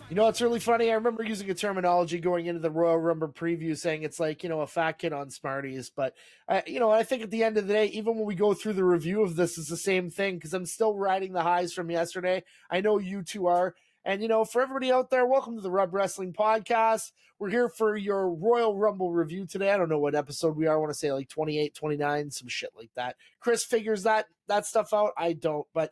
You know, it's really funny. I remember using a terminology going into the Royal Rumble preview saying it's like, a fat kid on Smarties. But, I think at the end of the day, even when we go through the review of this, it's the same thing because I'm still riding the highs from yesterday. I know you two are. And, for everybody out there, welcome to the Rub Wrestling Podcast. We're here for your Royal Rumble review today. I don't know what episode we are. I want to say like 28, 29, some shit like that. Chris figures that stuff out. I don't. But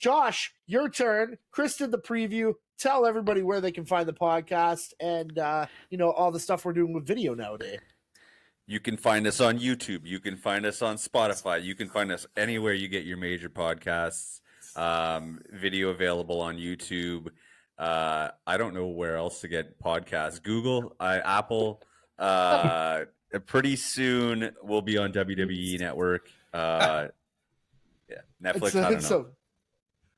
Josh, your turn. Chris did the preview. Tell everybody where they can find the podcast and, all the stuff we're doing with video nowadays. You can find us on YouTube. You can find us on Spotify. You can find us anywhere you get your major podcasts. Video available on YouTube. I don't know where else to get podcasts. Google, Apple. Pretty soon we'll be on WWE Network. Yeah, Netflix. I don't know.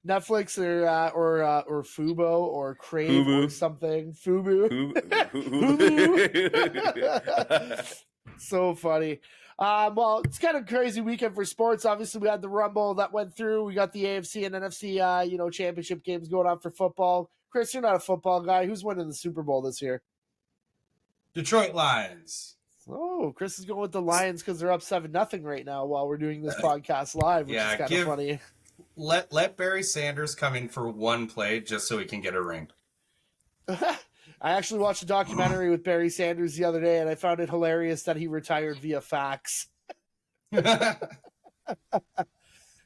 Netflix or Fubo or Crave or something. Fubu. So funny. Well, it's kind of crazy weekend for sports. Obviously, we had the Rumble that went through. We got the AFC and NFC, championship games going on for football. Chris, you're not a football guy. Who's winning the Super Bowl this year? Detroit Lions. Oh, Chris is going with the Lions because they're up 7-0 right now while we're doing this podcast live, which is kind of funny. Let Barry Sanders come in for one play just so he can get a ring. I actually watched a documentary with Barry Sanders the other day, and I found it hilarious that he retired via fax.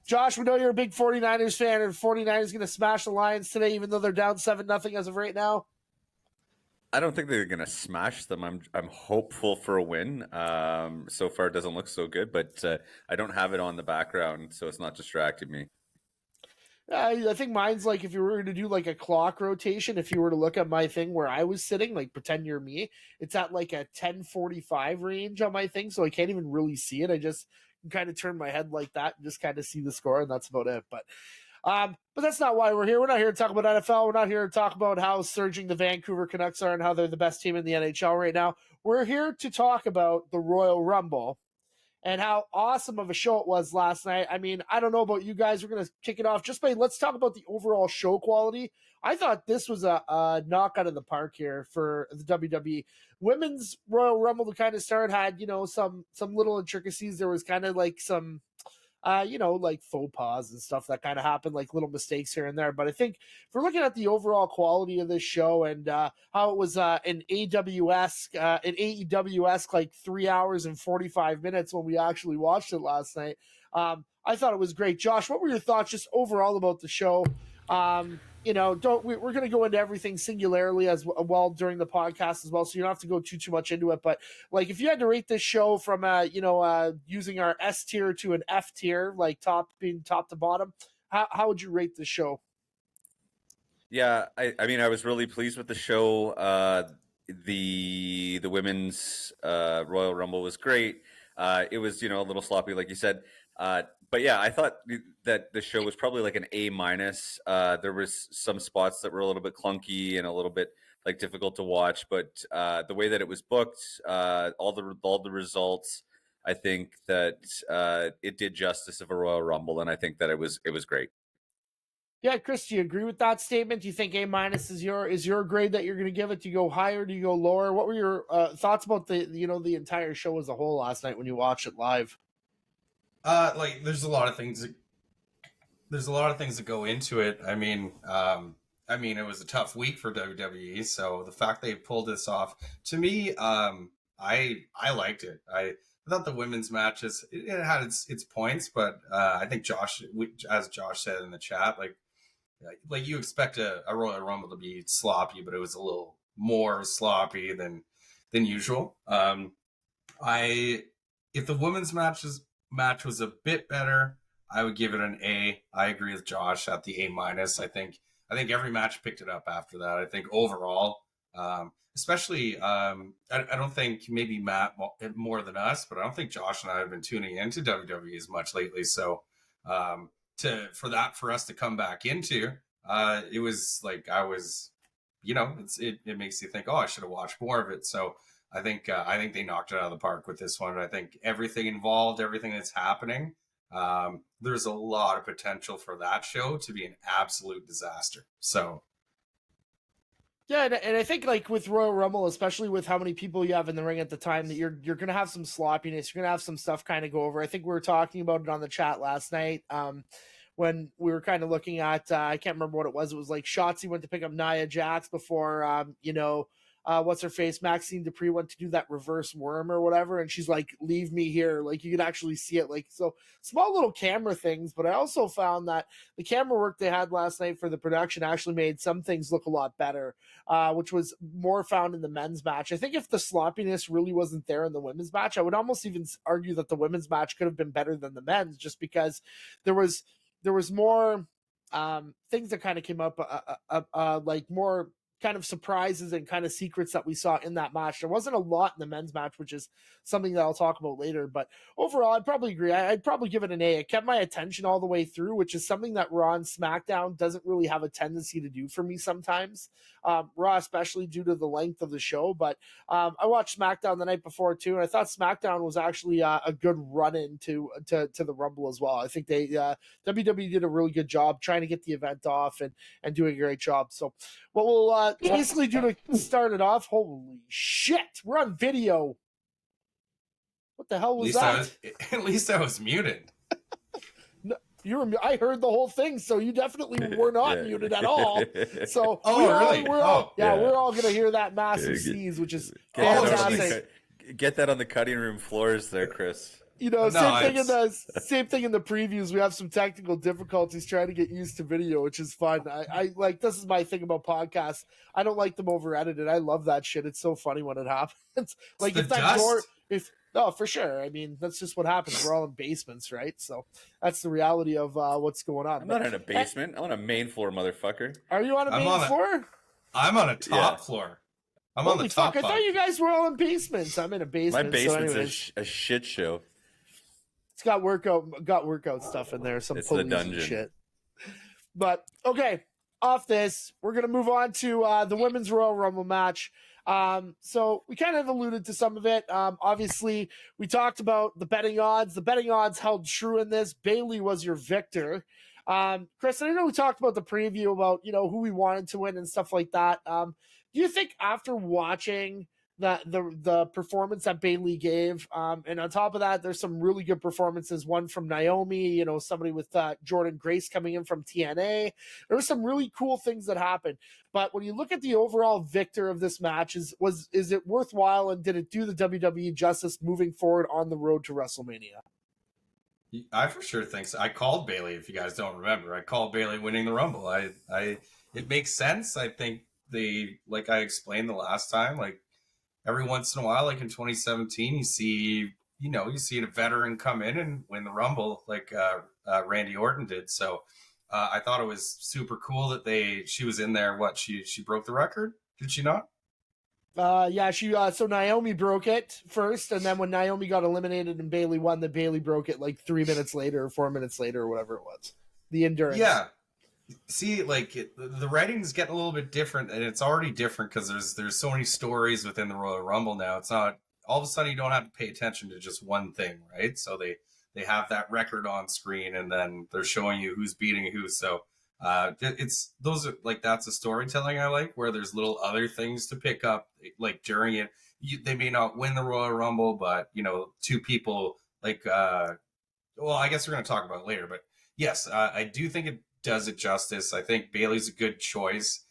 Josh, we know you're a big 49ers fan, and 49ers going to smash the Lions today, even though they're down 7-0 as of right now. I don't think they're going to smash them. I'm hopeful for a win. So far, it doesn't look so good, but I don't have it on the background, so it's not distracting me. I think mine's like if you were to do like a clock rotation, if you were to look at my thing where I was sitting, like pretend you're me, it's at like a 10:45 range on my thing, so I can't even really see it. I just can kind of turn my head like that and just kind of see the score, and that's about it. But that's not why we're here. We're not here to talk about NFL. We're not here to talk about how surging the Vancouver Canucks are and how they're the best team in the NHL right now. We're here to talk about the Royal Rumble and how awesome of a show it was last night. I mean, I don't know about you guys. We're going to kick it off just by let's talk about the overall show quality. I thought this was a knock out of the park here for the WWE. Women's Royal Rumble to kind of start had, some little intricacies. There was kind of like some like faux pas and stuff that kind of happened, like little mistakes here and there. But I think if we're looking at the overall quality of this show and how it was an AEW-esque like 3 hours and 45 minutes when we actually watched it last night, I thought it was great. Josh, what were your thoughts just overall about the show? We're going to go into everything singularly as well during the podcast as well, so you don't have to go too much into it. But like, if you had to rate this show from using our S tier to an F tier, like being top to bottom, how would you rate this show? Yeah, I mean, I was really pleased with the show. The women's Royal Rumble was great. It was a little sloppy, like you said. But yeah, I thought that the show was probably like an A-. There was some spots that were a little bit clunky and a little bit like difficult to watch, but the way that it was booked, all the results, I think that it did justice of a Royal Rumble, and I think that it was great. Yeah, Chris, do you agree with that statement? Do you think A- is your grade that you're going to give it? Do you go higher? Do you go lower? What were your thoughts about the entire show as a whole last night when you watched it live? There's a lot of things. There's a lot of things that go into it. I mean, it was a tough week for WWE, so the fact they pulled this off, to me, I liked it. I thought the women's matches, it had its points, but I think as Josh said in the chat, like you expect a Royal Rumble to be sloppy, but it was a little more sloppy than usual. If the women's match was a bit better, I would give it an A. I agree with Josh at the A-. I think every match picked it up after that. I think overall, especially, I don't think maybe Matt more than us, but I don't think Josh and I have been tuning into WWE as much lately. So for us to come back into, it was like I was, it makes you think, oh, I should have watched more of it. So I think they knocked it out of the park with this one. I think everything involved, everything that's happening, there's a lot of potential for that show to be an absolute disaster. So Yeah, and I think like with Royal Rumble, especially with how many people you have in the ring at the time, that you're gonna have some sloppiness. You're gonna have some stuff kind of go over. I think we were talking about it on the chat last night. When we were kind of looking at, I can't remember what it was. It was like Shotzi went to pick up Nia Jax before, what's her face? Maxine Dupree went to do that reverse worm or whatever, and she's like, "Leave me here." Like you could actually see it. Like so, small little camera things. But I also found that the camera work they had last night for the production actually made some things look a lot better, which was more found in the men's match. I think if the sloppiness really wasn't there in the women's match, I would almost even argue that the women's match could have been better than the men's, just because there was more things that kind of came up, like more kind of surprises and kind of secrets that we saw in that match. There wasn't a lot in the men's match, which is something that I'll talk about later. But overall, I'd probably agree. I'd probably give it an A. It kept my attention all the way through, which is something that Raw and SmackDown doesn't really have a tendency to do for me sometimes. Raw, especially due to the length of the show. But I watched SmackDown the night before too, and I thought SmackDown was actually a good run-in to the Rumble as well. I think they WWE did a really good job trying to get the event off and doing a great job. So what we'll basically do to start it off, holy shit, we're on video. What the hell was that? At least I was muted. No, I heard the whole thing, so you definitely were not muted at all. So really? We're all gonna hear that massive sneeze, which is fantastic. Get that on the cutting room floors there, Chris. Same thing in the previews. We have some technical difficulties trying to get used to video, which is fun. I like, this is my thing about podcasts. I don't like them over edited. I love that shit. It's so funny when it happens. Like if that door, for sure. I mean, that's just what happens. We're all in basements, right? So that's the reality of what's going on. I'm not in a basement. I'm on a main floor, motherfucker. Are you on a main floor? I'm on a top floor. I'm on the top. I thought you guys were all in basements. I'm in a basement. My basement's a shit show. It's got workout stuff in there. Some police and shit. But okay, off this, we're gonna move on to the women's Royal Rumble match. So we kind of alluded to some of it. Obviously, we talked about the betting odds. The betting odds held true in this. Bayley was your victor. Chris, I know we talked about the preview about who we wanted to win and stuff like that. Do you think after watching the performance that Bayley gave, and on top of that, there's some really good performances. One from Naomi, somebody with Jordan Grace coming in from TNA. There were some really cool things that happened. But when you look at the overall victor of this match, is it worthwhile, and did it do the WWE justice moving forward on the road to WrestleMania? I for sure think so. I called Bayley. If you guys don't remember, I called Bayley winning the Rumble. It makes sense. I think like I explained the last time, like, every once in a while, like in 2017, you see a veteran come in and win the Rumble, like Randy Orton did. So I thought it was super cool that she was in there. What, she broke the record? Did she not? Yeah, so Naomi broke it first, and then when Naomi got eliminated and Bayley won, then Bayley broke it like 3 minutes later or 4 minutes later or whatever it was. The endurance. Yeah. See, like the writing's getting a little bit different, and it's already different because there's so many stories within the Royal Rumble now. It's not all of a sudden you don't have to pay attention to just one thing, right? So they have that record on screen, and then they're showing you who's beating who. So that's a storytelling I like, where there's little other things to pick up, like during it. They may not win the Royal Rumble, but two people like I guess we're going to talk about it later, but yes, I do think it does it justice. I think Bayley's a good choice.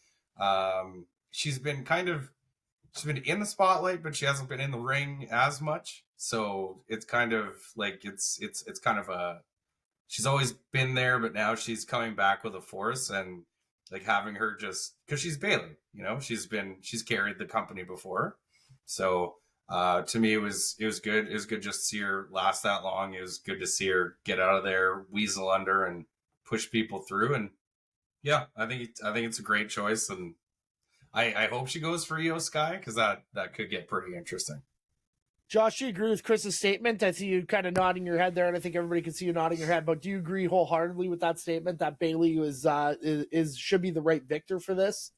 She's been in the spotlight, but she hasn't been in the ring as much. So it's kind of like it's kind of she's always been there, but now she's coming back with a force, and like having her just because she's Bayley, she's carried the company before. So to me, it was good. It was good just to see her last that long. It was good to see her get out of there, weasel under, and push people through. And yeah, I think it's a great choice, and I hope she goes for Io Sky, because that could get pretty interesting. Josh, do you agree with Chris's statement? I see you kind of nodding your head there, and I think everybody can see you nodding your head. But do you agree wholeheartedly with that statement that Bayley should be the right victor for this?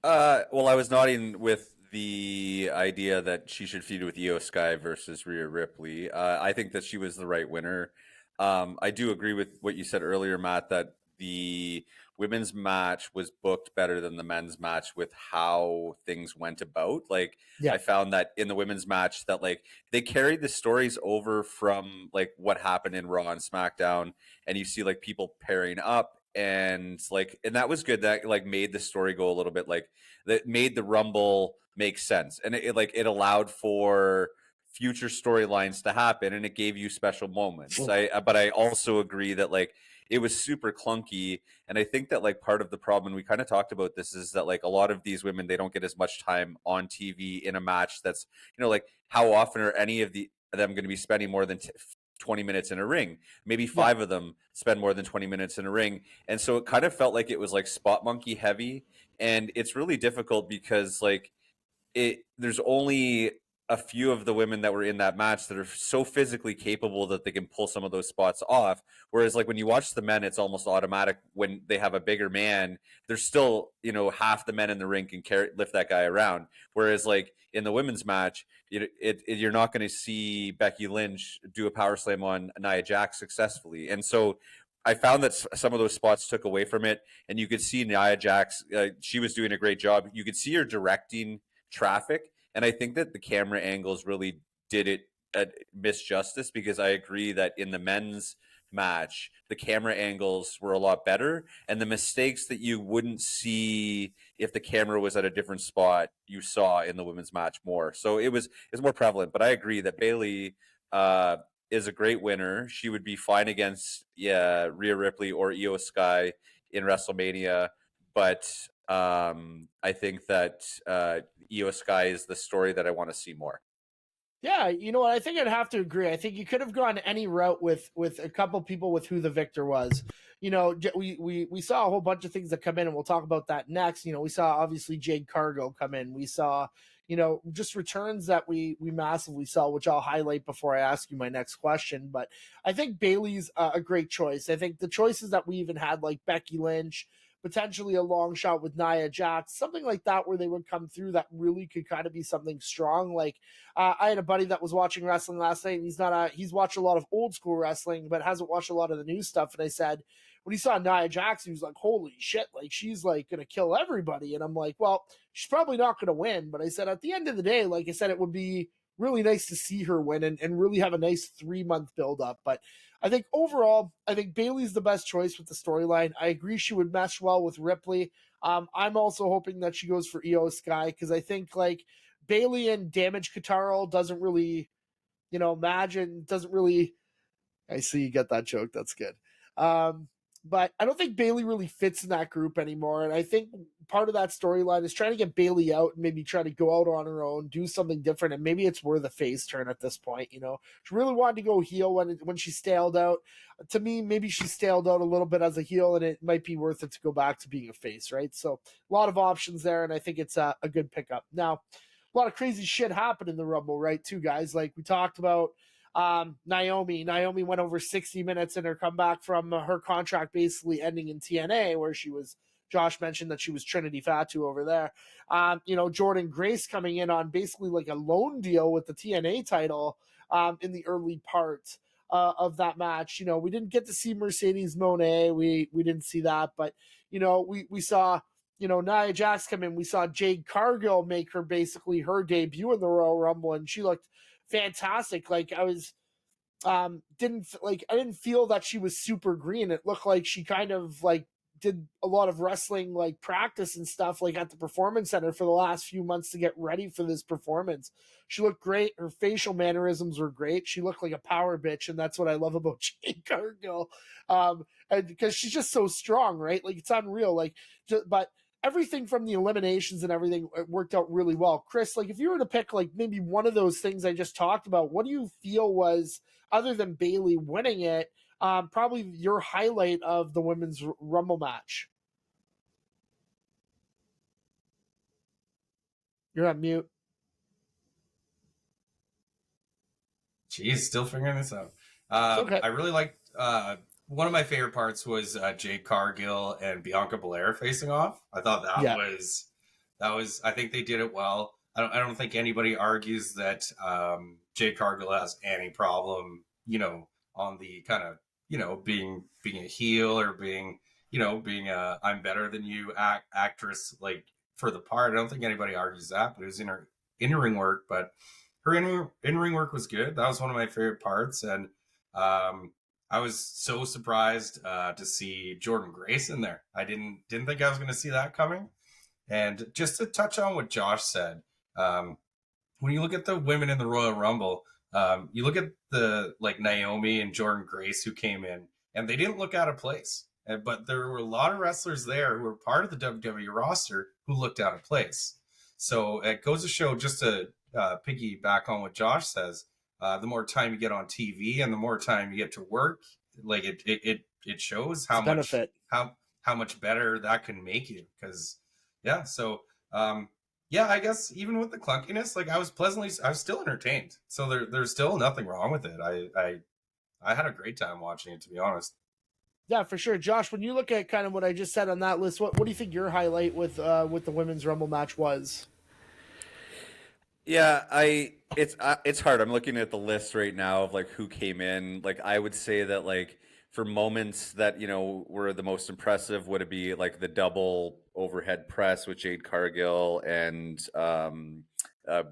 Well, I was nodding with the idea that she should feud with Io Sky versus Rhea Ripley. I think that she was the right winner. I do agree with what you said earlier, Matt, that the women's match was booked better than the men's match with how things went about. Like Yeah. I found that in the women's match that like they carried the stories over from like what happened in Raw and SmackDown, and you see like people pairing up, and that was good. That like made the story go a little bit, like that made the Rumble make sense, and it allowed for future storylines to happen, and it gave you special moments. But I also agree that like it was super clunky, and I think that like part of the problem, and we kind of talked about this, is that like a lot of these women, they don't get as much time on TV in a match that's, like how often are any of them going to be spending more than 20 minutes in a ring? Maybe five of them spend more than 20 minutes in a ring. And so it kind of felt like it was like spot monkey heavy, and it's really difficult because like there's only a few of the women that were in that match that are so physically capable that they can pull some of those spots off. Whereas like when you watch the men, it's almost automatic. When they have a bigger man, there's still, half the men in the ring can lift that guy around. Whereas like in the women's match, you're not going to see Becky Lynch do a power slam on Nia Jax successfully. And so I found that some of those spots took away from it, and you could see Nia Jax, she was doing a great job. You could see her directing traffic, and I think that the camera angles really did it misjustice, because I agree that in the men's match the camera angles were a lot better, and the mistakes that you wouldn't see if the camera was at a different spot you saw in the women's match more. So it's more prevalent. But I agree that Bayley is a great winner. She would be fine against Rhea Ripley or Io Sky in WrestleMania, but I think that Io Sky is the story that I want to see more. Yeah, you know what? I think I'd have to agree. I think you could have gone any route with a couple people with who the victor was. We saw a whole bunch of things that come in, and we'll talk about that next. We saw obviously Jade Cargill come in. We saw, just returns that we massively saw, which I'll highlight before I ask you my next question. But I think Bayley's a great choice. I think the choices that we even had, like Becky Lynch, potentially a long shot with Nia Jax, something like that, where they would come through that really could kind of be something strong. Like I had a buddy that was watching wrestling last night, and he's watched a lot of old school wrestling, but hasn't watched a lot of the new stuff. And I said, when he saw Nia Jax, he was like, holy shit, like she's like going to kill everybody. And I'm like, well, she's probably not going to win. But I said, at the end of the day, like I said, it would be really nice to see her win and really have a nice 3-month build up. But I think overall, I think Bayley's the best choice with the storyline. I agree she would mesh well with Ripley. I'm also hoping that she goes for Io Sky, because I think like Bayley and Damage Kotaro doesn't really, doesn't really. I see you get that joke. That's good. But I don't think Bayley really fits in that group anymore. And I think part of that storyline is trying to get Bayley out and maybe try to go out on her own, do something different. And maybe it's worth a face turn at this point. She really wanted to go heel when she staled out. To me, maybe she staled out a little bit as a heel, and it might be worth it to go back to being a face, right? So a lot of options there, and I think it's a good pickup. Now, a lot of crazy shit happened in the Rumble, right, too, guys? Like we talked about, Naomi went over 60 minutes in her comeback from her contract basically ending in TNA, where Josh mentioned that she was Trinity Fatu over there. Jordynne Grace coming in on basically like a loan deal with the TNA title in the early part of that match. We didn't get to see Mercedes Moné. We didn't see that, but we saw Nia Jax come in. We saw Jade Cargill make basically her debut in the Royal Rumble, and she looked fantastic. Like I didn't feel that she was super green. It looked like she kind of like did a lot of wrestling like practice and stuff like at the Performance Center for the last few months to get ready for this performance. She looked great. Her facial mannerisms were great. She looked like a power bitch, and that's what I love about Jade Cargill. And because she's just so strong, right? Like it's unreal. But everything from the eliminations and everything worked out really well. Chris, like if you were to pick like maybe one of those things I just talked about, what do you feel was, other than Bayley winning it, probably your highlight of the women's Rumble match? You're on mute. Jeez, still figuring this out. Okay. I really liked one of my favorite parts was Jade Cargill and Bianca Belair facing off. I thought that was I think they did it well. I don't think anybody argues that Jade Cargill has any problem, on the kind of, being a heel or being being a I'm better than you actress, like for the part. I don't think anybody argues that, but it was in ring work. But her in ring work was good. That was one of my favorite parts, and I was so surprised to see Jordan Grace in there. I didn't think I was going to see that coming. And just to touch on what Josh said, when you look at the women in the Royal Rumble, you look at the like Naomi and Jordan Grace who came in, and they didn't look out of place. But there were a lot of wrestlers there who were part of the WWE roster who looked out of place. So it goes to show, just to piggyback on what Josh says, the more time you get on TV and the more time you get to work, like it shows how much benefit. how much better that can make you. Because yeah, so yeah, I guess even with the clunkiness, like I was still entertained. So there's still nothing wrong with it. I had a great time watching it, to be honest. Yeah, for sure. Josh, when you look at kind of what I just said on that list, what do you think your highlight with the women's Rumble match was? Yeah, it's hard. I'm looking at the list right now of like who came in. Like I would say that like for moments that were the most impressive, would it be like the double overhead press with Jade Cargill and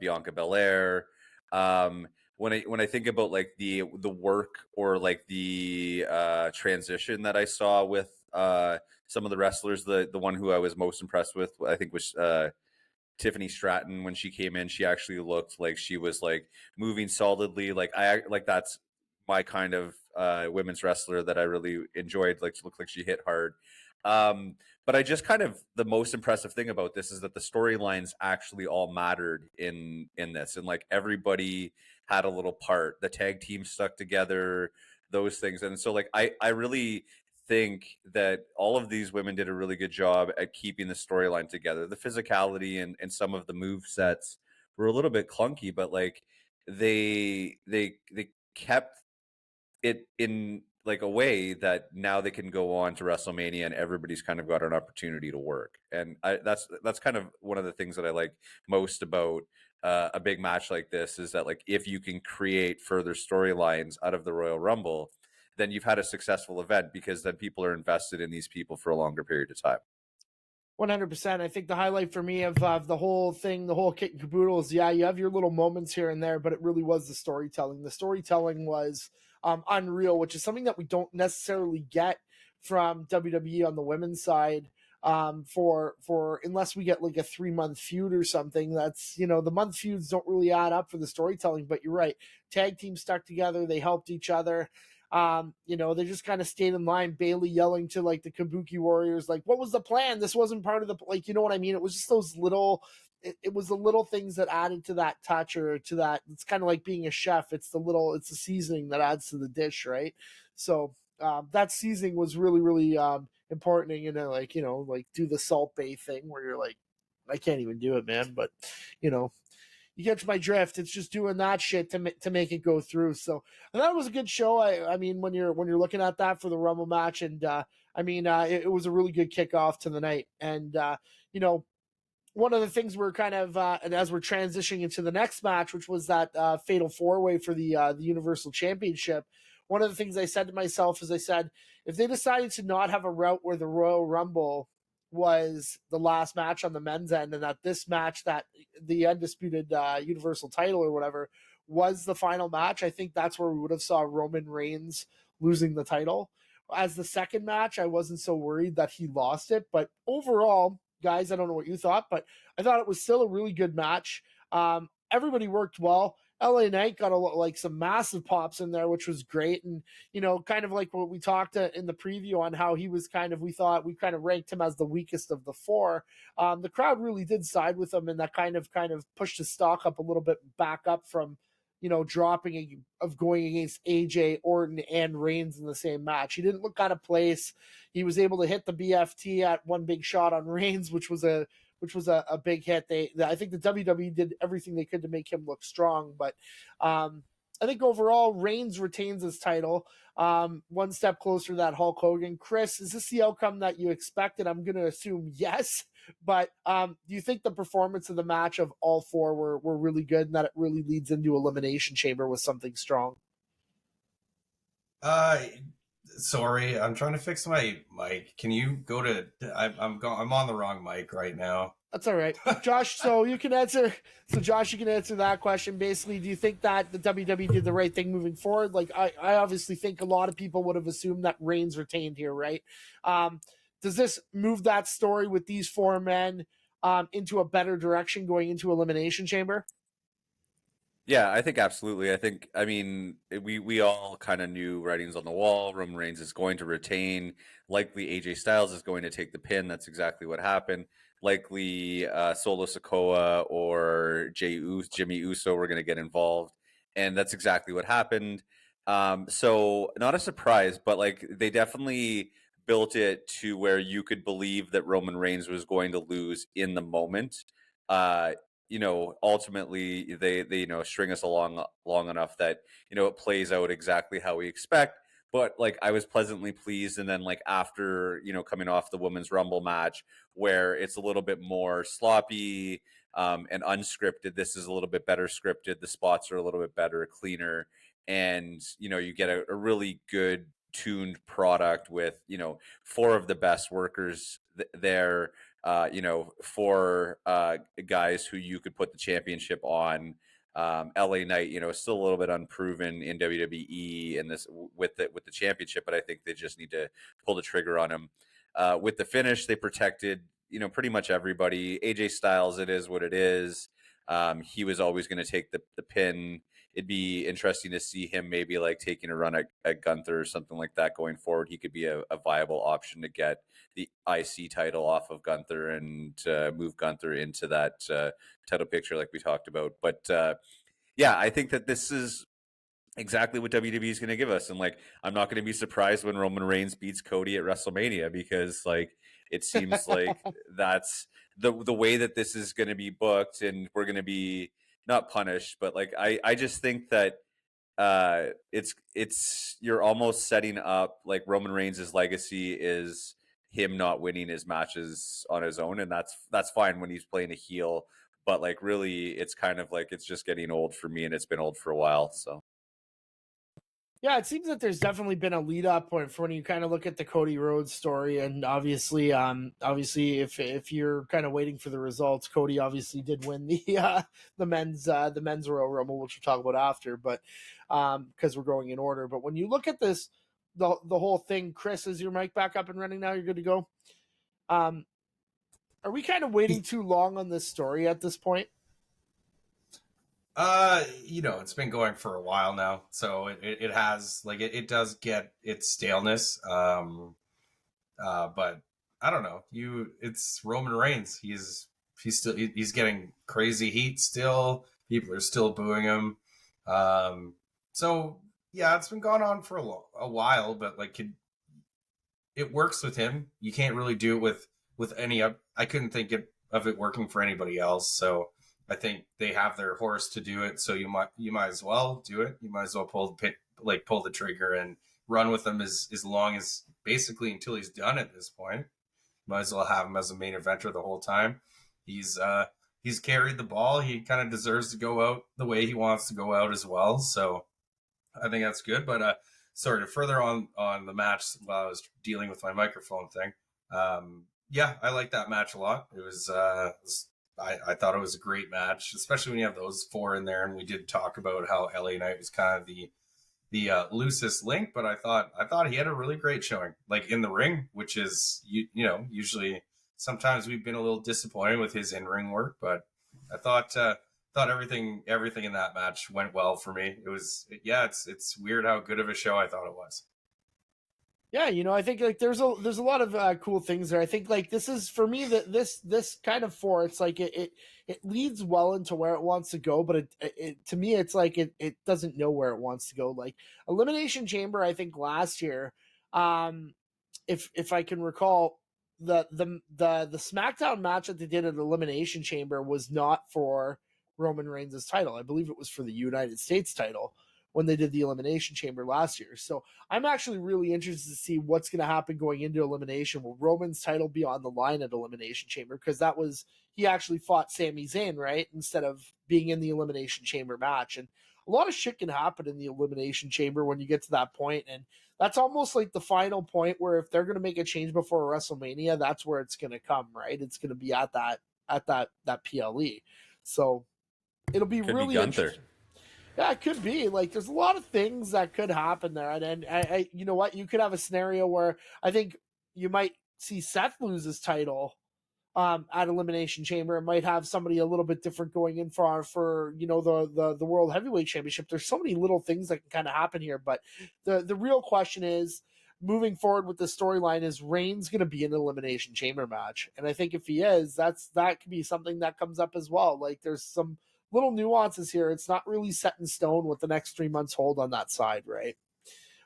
Bianca Belair. When I think about like the work or like the transition that I saw with some of the wrestlers, the one who I was most impressed with, I think was Tiffany Stratton. When she came in, she actually looked like she was like moving solidly. Like that's my kind of women's wrestler that I really enjoyed. Like, she looked like she hit hard. But I just kind of, the most impressive thing about this is that the storylines actually all mattered in this, and like everybody had a little part. The tag team stuck together, those things, and so like I really think that all of these women did a really good job at keeping the storyline together. The physicality and some of the move sets were a little bit clunky, but like they kept it in like a way that now they can go on to WrestleMania and everybody's kind of got an opportunity to work. And that's kind of one of the things that I like most about a big match like this, is that like if you can create further storylines out of the Royal Rumble, then you've had a successful event, because then people are invested in these people for a longer period of time. 100%. I think the highlight for me of the whole thing, the whole kit and caboodle, is, yeah, you have your little moments here and there, but it really was the storytelling. The storytelling was unreal, which is something that we don't necessarily get from WWE on the women's side. For unless we get like a 3-month feud or something, that's, the month feuds don't really add up for the storytelling. But you're right, tag teams stuck together, they helped each other. They just kind of stayed in line. Bailey yelling to like the Kabuki Warriors, like, what was the plan? This wasn't part of the, like, you know what I mean? It was just those little, it was the little things that added to that touch, or to that. It's kind of like being a chef. It's the seasoning that adds to the dish, right? So that seasoning was really, really important. And like, like do the Salt Bay thing where you're like, I can't even do it, man. But, you catch my drift. It's just doing that shit to make it go through. So, and that was a good show. I mean, when you're looking at that for the Rumble match, and it was a really good kickoff to the night. And one of the things we're kind of and as we're transitioning into the next match, which was that fatal 4-way for the Universal Championship. One of the things I said to myself is, I said, if they decided to not have a route where the Royal Rumble was the last match on the men's end, and that this match, that the undisputed Universal title or whatever, was the final match, I think that's where we would have saw Roman Reigns losing the title. As the second match, I wasn't so worried that he lost it, but overall, guys, I don't know what you thought, but I thought it was still a really good match. Everybody worked well. LA Knight got like some massive pops in there, which was great. And, kind of like what we talked in the preview on how he was we thought we kind of ranked him as the weakest of the four. The crowd really did side with him, and that kind of pushed his stock up a little bit, back up from, dropping of going against AJ, Orton, and Reigns in the same match. He didn't look out of place. He was able to hit the BFT at one big shot on Reigns, which was a big hit. I think the WWE did everything they could to make him look strong, but I think overall Reigns retains his title. One step closer to that Hulk Hogan. Chris, is this the outcome that you expected? I'm going to assume yes, but do you think the performance of the match of all four were really good, and that it really leads into Elimination Chamber with something strong? Sorry, I'm trying to fix my mic. Can you go to? I'm on the wrong mic right now. That's all right, Josh. So you can answer. So Josh, you can answer that question. Basically, do you think that the WWE did the right thing moving forward? Like, I obviously think a lot of people would have assumed that Reigns retained here, right? Does this move that story with these four men into a better direction going into Elimination Chamber? Yeah, I think absolutely. I mean, we all kind of knew writings on the wall. Roman Reigns is going to retain. Likely AJ Styles is going to take the pin. That's exactly what happened. Likely Solo Sikoa or Jimmy Uso were going to get involved, and that's exactly what happened. So not a surprise, but like they definitely built it to where you could believe that Roman Reigns was going to lose in the moment. Uh, ultimately they string us along long enough that it plays out exactly how we expect. But like I was pleasantly pleased, and then like after coming off the women's rumble match where it's a little bit more sloppy and unscripted, this is a little bit better scripted. The spots are a little bit better, cleaner, and you get a really good tuned product with four of the best workers there, for guys who you could put the championship on. LA Knight, is still a little bit unproven in WWE and this with the championship, but I think they just need to pull the trigger on him. With the finish, they protected, pretty much everybody. AJ Styles, it is what it is. He was always going to take the pin. It'd be interesting to see him maybe like taking a run at Gunther or something like that going forward. He could be a viable option to get the IC title off of Gunther and move Gunther into that title picture like we talked about. But yeah, I think that this is exactly what WWE is going to give us. And like, I'm not going to be surprised when Roman Reigns beats Cody at WrestleMania, because like, it seems like that's the way that this is going to be booked, and we're going to be not punished, but like, I just think that it's you're almost setting up like Roman Reigns' legacy is him not winning his matches on his own, and that's fine when he's playing a heel, but like really it's kind of like it's just getting old for me, and it's been old for a while. So Yeah, it seems that there's definitely been a lead up point for when you kind of look at the Cody Rhodes story, and obviously, if you're kind of waiting for the results, Cody obviously did win the men's Royal Rumble, which we'll talk about after, but because we're going in order. But when you look at this, the whole thing, Chris, is your mic back up and running now? You're good to go. Are we kind of waiting too long on this story at this point? It's been going for a while now, so it has like it does get its staleness. But I don't know. It's Roman Reigns. He's getting crazy heat still. People are still booing him. So yeah, it's been going on for a while, but like it works with him. You can't really do it with any. I couldn't think of it working for anybody else. So I think they have their horse to do it. So you might as well do it. You might as well pull the trigger and run with him as long as basically until he's done at this point. Might as well have him as a main eventer the whole time. He's carried the ball. He kind of deserves to go out the way he wants to go out as well. So I think that's good. But sorry, to further on the match while I was dealing with my microphone thing. Yeah, I like that match a lot. It was I thought it was a great match, especially when you have those four in there. And we did talk about how LA Knight was kind of the loosest link, but I thought he had a really great showing, like in the ring, which is usually sometimes we've been a little disappointed with his in ring work, but I thought everything in that match went well for me. It's weird how good of a show I thought it was. Yeah, I think like there's a lot of cool things there. I think like this is for me that this kind of four, it's like it leads well into where it wants to go, but it to me it's like it doesn't know where it wants to go. Like Elimination Chamber, I think last year, if I can recall, the SmackDown match that they did at Elimination Chamber was not for Roman Reigns' title. I believe it was for the United States title when they did the Elimination Chamber last year. So I'm actually really interested to see what's going to happen going into Elimination. Will Roman's title be on the line at Elimination Chamber? Because he actually fought Sami Zayn, right? Instead of being in the Elimination Chamber match. And a lot of shit can happen in the Elimination Chamber when you get to that point, and that's almost like the final point where if they're going to make a change before WrestleMania, that's where it's going to come, right? It's going to be at that PLE. So it'll be Could really be Gunther. interesting. Yeah, it could be. Like, there's a lot of things that could happen there, and I, you know what, you could have a scenario where I think you might see Seth lose his title at Elimination Chamber. It might have somebody a little bit different going in for the World Heavyweight Championship. There's so many little things that can kind of happen here, but the real question is, moving forward with the storyline, is Reigns going to be in an Elimination Chamber match? And I think if he is, that could be something that comes up as well. Like, there's some little nuances here. It's not really set in stone what the next 3 months hold on that side, right?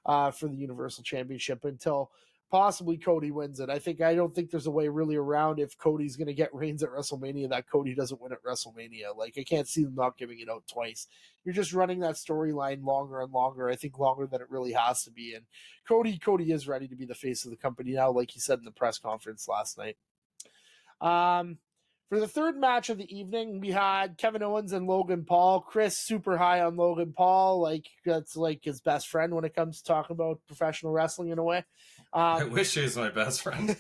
For the Universal Championship until possibly Cody wins it. I don't think there's a way really around if Cody's going to get Reigns at WrestleMania that Cody doesn't win at WrestleMania. Like, I can't see them not giving it out twice. You're just running that storyline longer and longer. I think longer than it really has to be. And Cody is ready to be the face of the company now, like he said in the press conference last night. For the third match of the evening, we had Kevin Owens and Logan Paul. Chris super high on Logan Paul, like that's like his best friend when it comes to talking about professional wrestling in a way. I wish he was my best friend.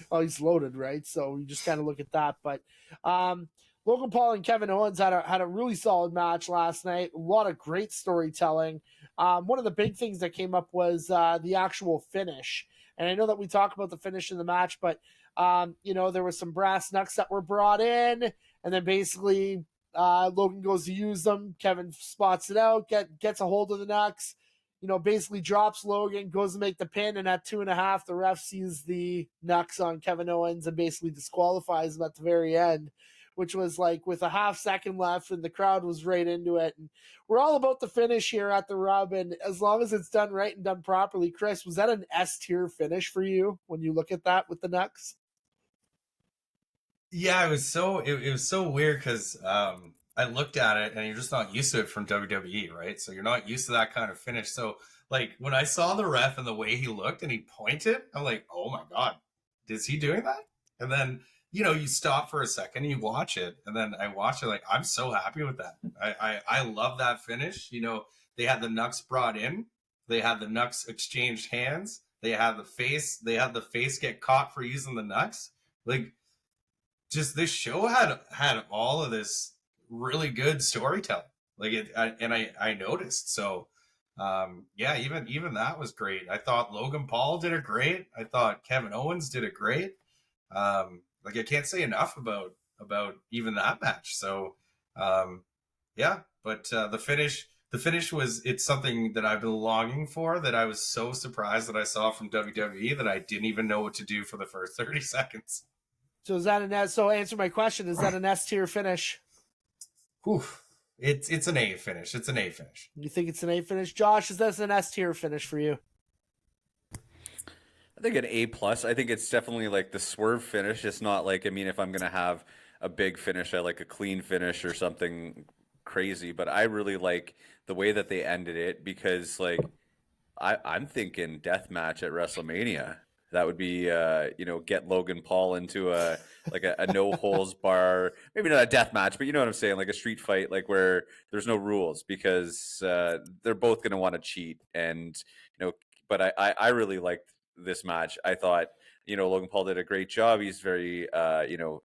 Well, he's loaded, right? So you just kind of look at that. But Logan Paul and Kevin Owens had a really solid match last night. A lot of great storytelling. One of the big things that came up was the actual finish. And I know that we talk about the finish in the match, but there were some brass knucks that were brought in, and then basically Logan goes to use them. Kevin spots it out, gets a hold of the knucks, basically drops Logan, goes to make the pin, and at 2.5, the ref sees the knucks on Kevin Owens and basically disqualifies him at the very end, which was like with a half second left, and the crowd was right into it. And we're all about the finish here at the Rub, and as long as it's done right and done properly. Chris, was that an S tier finish for you when you look at that with the knucks? Yeah, it was so weird because I looked at it and you're just not used to it from WWE, right? So you're not used to that kind of finish. So like when I saw the ref and the way he looked and he pointed, I'm like, oh my god, is he doing that? And then you stop for a second, you watch it, and then I watch it like I'm so happy with that. I love that finish. They had the knucks brought in, they had the knucks exchanged hands, they had the face get caught for using the knucks. Like, just this show had all of this really good storytelling. Like I noticed. So yeah, even that was great. I thought Logan Paul did it great. I thought Kevin Owens did it great. Like I can't say enough about even that match. So yeah, but the finish it's something that I've been longing for, that I was so surprised that I saw from WWE that I didn't even know what to do for the first 30 seconds. So is that an S? So answer my question: is that an S tier finish? Whew. It's an A finish. It's an A finish. You think it's an A finish, Josh? Is that an S tier finish for you? I think an A plus. I think it's definitely like the swerve finish. It's not like, if I'm gonna have a big finish, I like a clean finish or something crazy. But I really like the way that they ended it, because like I'm thinking death match at WrestleMania. That would be, get Logan Paul into a no holds bar, maybe not a death match, but you know what I'm saying, like a street fight, like where there's no rules, because they're both going to want to cheat, and but I really liked this match. I thought Logan Paul did a great job. He's very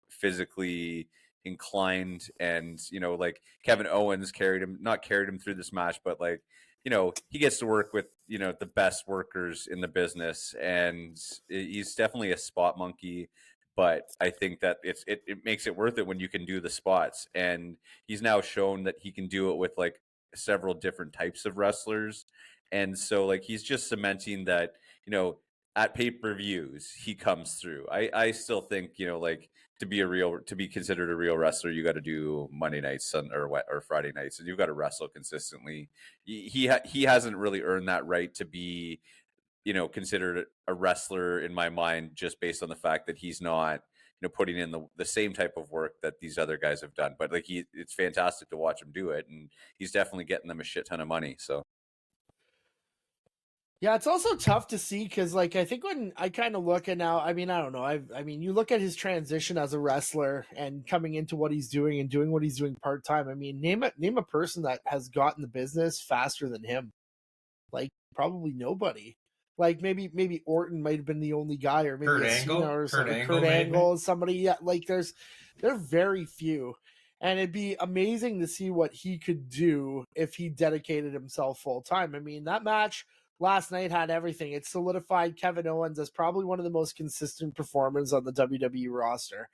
physically inclined, and like Kevin Owens carried him through this match, but like he gets to work with, the best workers in the business, and he's definitely a spot monkey. But I think that it makes it worth it when you can do the spots. And he's now shown that he can do it with like several different types of wrestlers. And so like he's just cementing that, at pay-per-views, he comes through. I still think, like to be considered a real wrestler, you got to do Monday nights or Friday nights, and you've got to wrestle consistently. He hasn't really earned that right to be, considered a wrestler in my mind, just based on the fact that he's not, putting in the same type of work that these other guys have done. But like it's fantastic to watch him do it, and he's definitely getting them a shit ton of money. So Yeah, it's also tough to see because, like, I think when I kind of look at now, I mean, I don't know. I mean, you look at his transition as a wrestler and coming into what he's doing and doing what he's doing part time. I mean, name a person that has gotten the business faster than him. Like, probably nobody. Like maybe Orton might have been the only guy, or maybe Kurt a Angle? Cena or Kurt something. Angle, Kurt maybe? Angle, somebody. Yeah, like there are very few, and it'd be amazing to see what he could do if he dedicated himself full time. I mean, that match last night had everything. It solidified Kevin Owens as probably one of the most consistent performers on the WWE roster.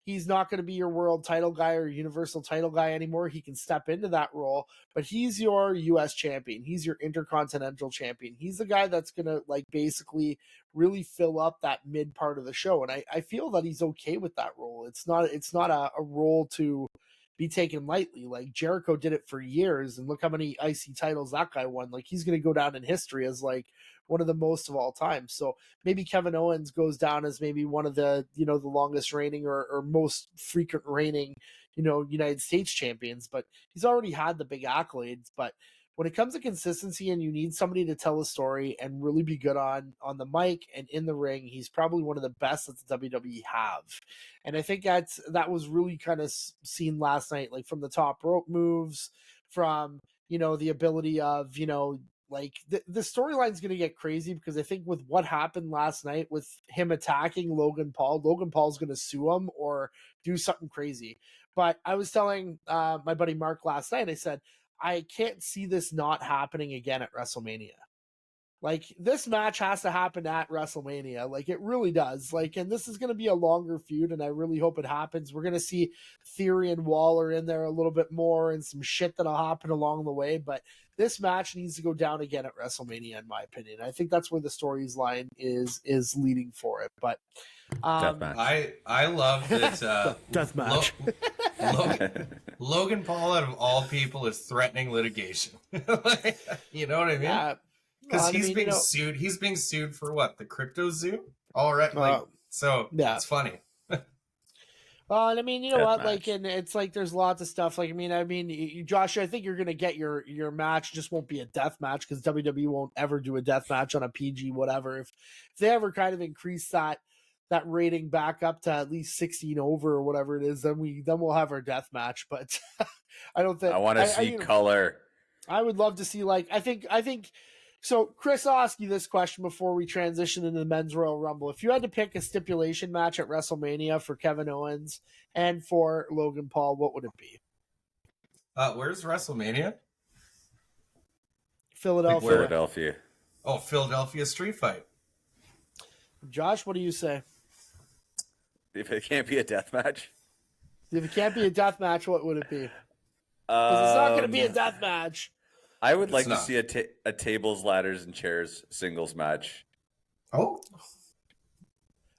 He's not going to be your world title guy or universal title guy anymore. He can step into that role, but he's your US champion. He's your intercontinental champion. He's the guy that's going to like basically really fill up that mid part of the show. And I feel that he's okay with that role. It's not a role to be taken lightly. Like Jericho did it for years, and look how many IC titles that guy won. Like he's going to go down in history as like one of the most of all time. So maybe Kevin Owens goes down as maybe one of the, the longest reigning or most frequent reigning, United States champions, but he's already had the big accolades. But when it comes to consistency and you need somebody to tell a story and really be good on the mic and in the ring, he's probably one of the best that the WWE have. And I think that was really kind of seen last night, like from the top rope moves, from, the ability of, like the storyline's going to get crazy because I think with what happened last night with him attacking Logan Paul's going to sue him or do something crazy. But I was telling my buddy Mark last night, I said, I can't see this not happening again at WrestleMania. Like this match has to happen at WrestleMania. Like it really does. Like, and this is going to be a longer feud, and I really hope it happens. We're going to see Theory and Waller in there a little bit more, and some shit that'll happen along the way. But this match needs to go down again at WrestleMania, in my opinion. I think that's where the storyline is leading for it. But Deathmatch. I love that death match. Logan Paul, out of all people, is threatening litigation. You know what I mean? Yeah. Because he's being sued. He's being sued for what? The crypto zoo? All right. So yeah, it's funny. Well, and I mean, you know what? Deathmatch. Like, and it's like there's lots of stuff. Like, I mean, Josh, I think you're gonna get your match. Just won't be a death match because WWE won't ever do a death match on a PG whatever. If they ever kind of increase that rating back up to at least 16 over or whatever it is, then we'll have our death match. But I don't think I want to see color. I would love to see I think. So, Chris, I'll ask you this question before we transition into the Men's Royal Rumble. If you had to pick a stipulation match at WrestleMania for Kevin Owens and for Logan Paul, what would it be? Where's WrestleMania? Philadelphia. Oh, Philadelphia street fight. Josh, what do you say? If it can't be a death match? If it can't be a death match, what would it be? Because it's not going to be a death match. I would like to see a tables, ladders, and chairs singles match. Oh,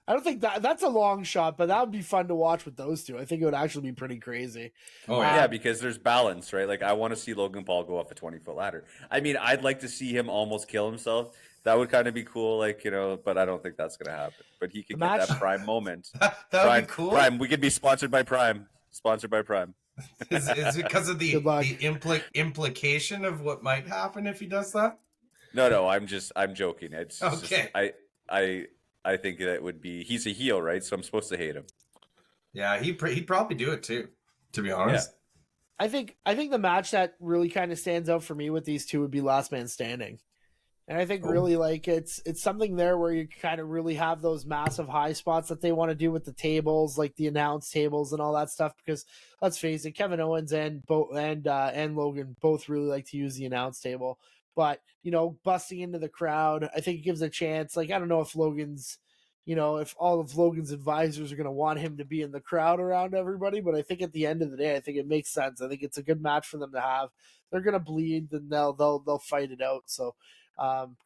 I don't think that's a long shot, but that would be fun to watch with those two. I think it would actually be pretty crazy. Oh yeah, because there's balance, right? Like I want to see Logan Paul go off a 20-foot ladder. I mean, I'd like to see him almost kill himself. That would kind of be cool, like, but I don't think that's going to happen. But he could get that Prime moment. that would be cool. Prime, we could be sponsored by Prime. Sponsored by Prime. Is it because of the implication of what might happen if he does that? No, I'm joking. It's okay. Just, I think that would be, he's a heel, right? So I'm supposed to hate him. Yeah, he'd probably do it too, to be honest. Yeah. I think the match that really kind of stands out for me with these two would be Last Man Standing. And I think really like it's something there where you kind of really have those massive high spots that they want to do with the tables, like the announce tables and all that stuff. Because let's face it, Kevin Owens and Logan both really like to use the announce table. But busting into the crowd, I think it gives a chance. Like I don't know if Logan's, if all of Logan's advisors are going to want him to be in the crowd around everybody. But I think at the end of the day, I think it makes sense. I think it's a good match for them to have. They're going to bleed, then they'll fight it out. So.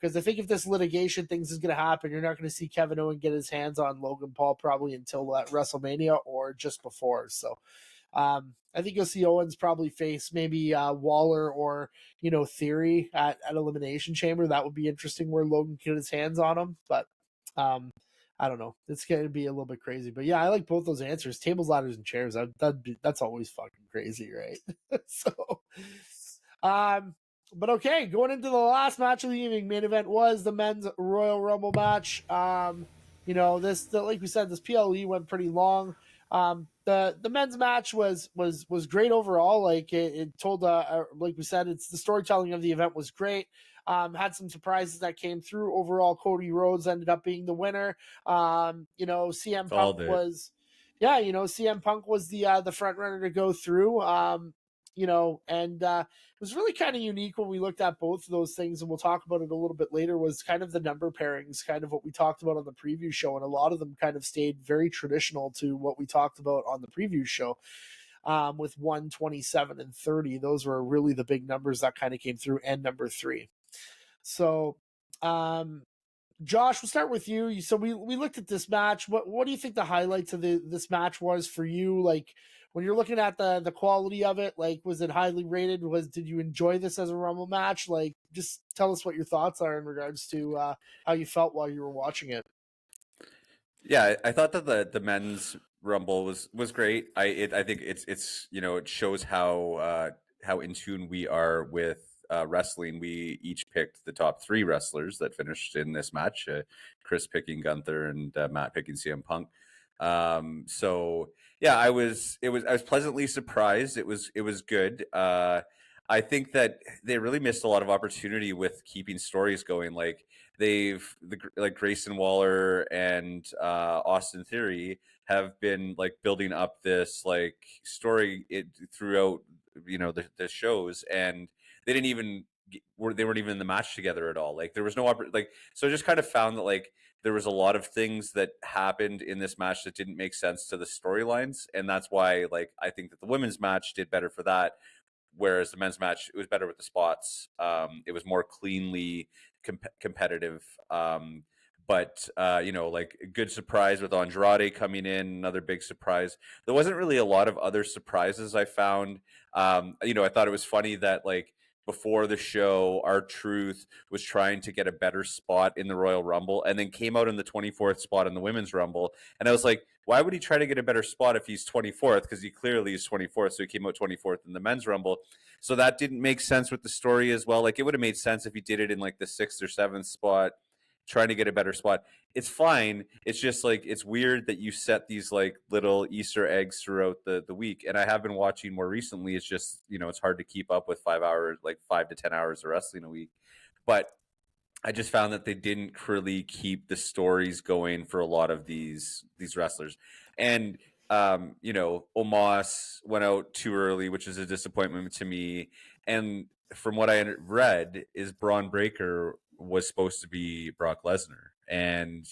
Because I think if this litigation things is going to happen, you're not going to see Kevin Owens get his hands on Logan Paul probably until WrestleMania or just before. So I think you'll see Owens probably face maybe Waller or Theory at Elimination Chamber. That would be interesting where Logan can get his hands on him. But I don't know. It's going to be a little bit crazy. But yeah, I like both those answers. Tables, ladders, and chairs. That's always fucking crazy, right? So But okay, going into the last match of the evening, main event was the men's Royal Rumble match. Like we said, this PLE went pretty long. The men's match was great overall. Like it told, like we said, it's the storytelling of the event was great. Had some surprises that came through. Overall, Cody Rhodes ended up being the winner. CM Punk was, CM Punk was the front runner to go through. It was really kind of unique when we looked at both of those things, and we'll talk about it a little bit later, was kind of the number pairings, kind of what we talked about on the preview show, and a lot of them kind of stayed very traditional to what we talked about on the preview show. With 127 and 30, those were really the big numbers that kind of came through, and number 3. So, Josh, we'll start with you. So we looked at this match. What do you think the highlights of this match was for you? Like, when you're looking at the quality of it, like, was it highly rated? Did you enjoy this as a Rumble match? Like, just tell us what your thoughts are in regards to how you felt while you were watching it. Yeah, I thought that the men's Rumble was great. I think it's it shows how in tune we are with wrestling. We each picked the top 3 wrestlers that finished in this match. Chris picking Gunther and Matt picking CM Punk. So yeah, I was pleasantly surprised. It was good. I think that they really missed a lot of opportunity with keeping stories going. Like like Grayson Waller and Austin Theory have been like building up this like story throughout the shows, and they didn't even they weren't even in the match together at all. Like there was no so I just kind of found that like there was a lot of things that happened in this match that didn't make sense to the storylines, and that's why like I think that the women's match did better for that, whereas the men's match, it was better with the spots. It was more cleanly competitive. But like a good surprise with Andrade coming in, another big surprise. There wasn't really a lot of other surprises I found. I thought it was funny that like before the show, R-Truth was trying to get a better spot in the Royal Rumble and then came out in the 24th spot in the Women's Rumble. And I was like, why would he try to get a better spot if he's 24th? Because he clearly is 24th, so he came out 24th in the Men's Rumble. So that didn't make sense with the story as well. Like it would have made sense if he did it in like the 6th or 7th spot, trying to get a better spot. It's fine. It's just like it's weird that you set these like little Easter eggs throughout the week. And I have been watching more recently. It's just it's hard to keep up with 5 hours, like 5 to 10 hours of wrestling a week. But I just found that they didn't really keep the stories going for a lot of these wrestlers. And Omos went out too early, which is a disappointment to me. And from what I read, is Braun Breaker was supposed to be Brock Lesnar, and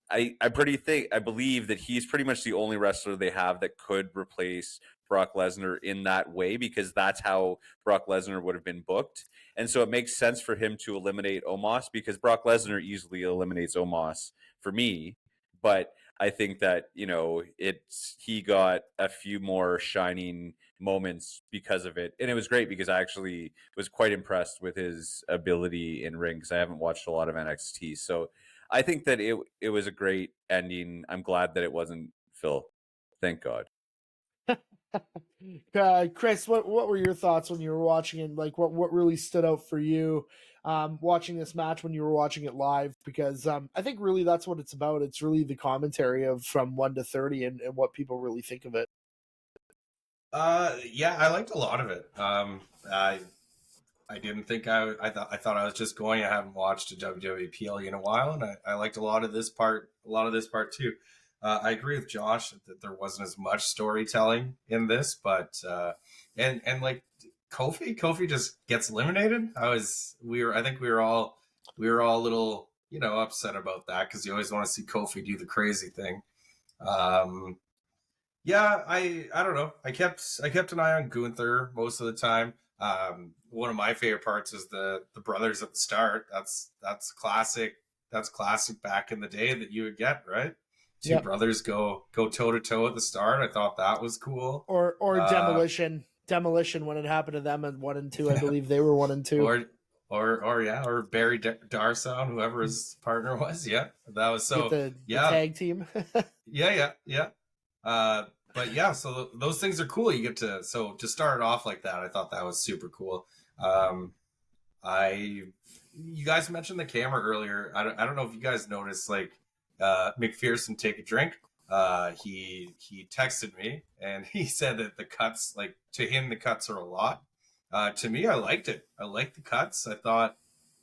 I believe that he's pretty much the only wrestler they have that could replace Brock Lesnar in that way, because that's how Brock Lesnar would have been booked. And so it makes sense for him to eliminate Omos, because Brock Lesnar easily eliminates Omos for me. But I think that, he got a few more shining moments because of it. And it was great because I actually was quite impressed with his ability in ring, because I haven't watched a lot of NXT. So I think that it was a great ending. I'm glad that it wasn't Phil. Thank God. Chris, what were your thoughts when you were watching it? Like what really stood out for you watching this match when you were watching it live? Because I think really that's what it's about. It's really the commentary of from 1 to 30 and what people really think of it. Yeah, I liked a lot of it. I didn't think I thought I was just going. I haven't watched a WWE PLE in a while, and I liked a lot of this part too. I agree with Josh that there wasn't as much storytelling in this, but and like Kofi just gets eliminated. I think we were all a little upset about that, because you always want to see Kofi do the crazy thing. Yeah, I don't know. I kept an eye on Gunther most of the time. One of my favorite parts is the brothers at the start. That's classic. That's classic back in the day that you would get, right? Two brothers go toe to toe at the start. I thought that was cool. Or demolition when it happened to them in 1 and 2. I believe they were 1 and 2. Or Barry Darsown, whoever his partner was. Yeah, that was so. The tag team. Yeah. but yeah, so those things are cool. You get to start it off like that. I thought that was super cool. Um, you guys mentioned the camera earlier. I don't know if you guys noticed, like, McPherson take a drink. He texted me and he said that the cuts, like, to him, the cuts are a lot. To me, I liked it. I liked the cuts. I thought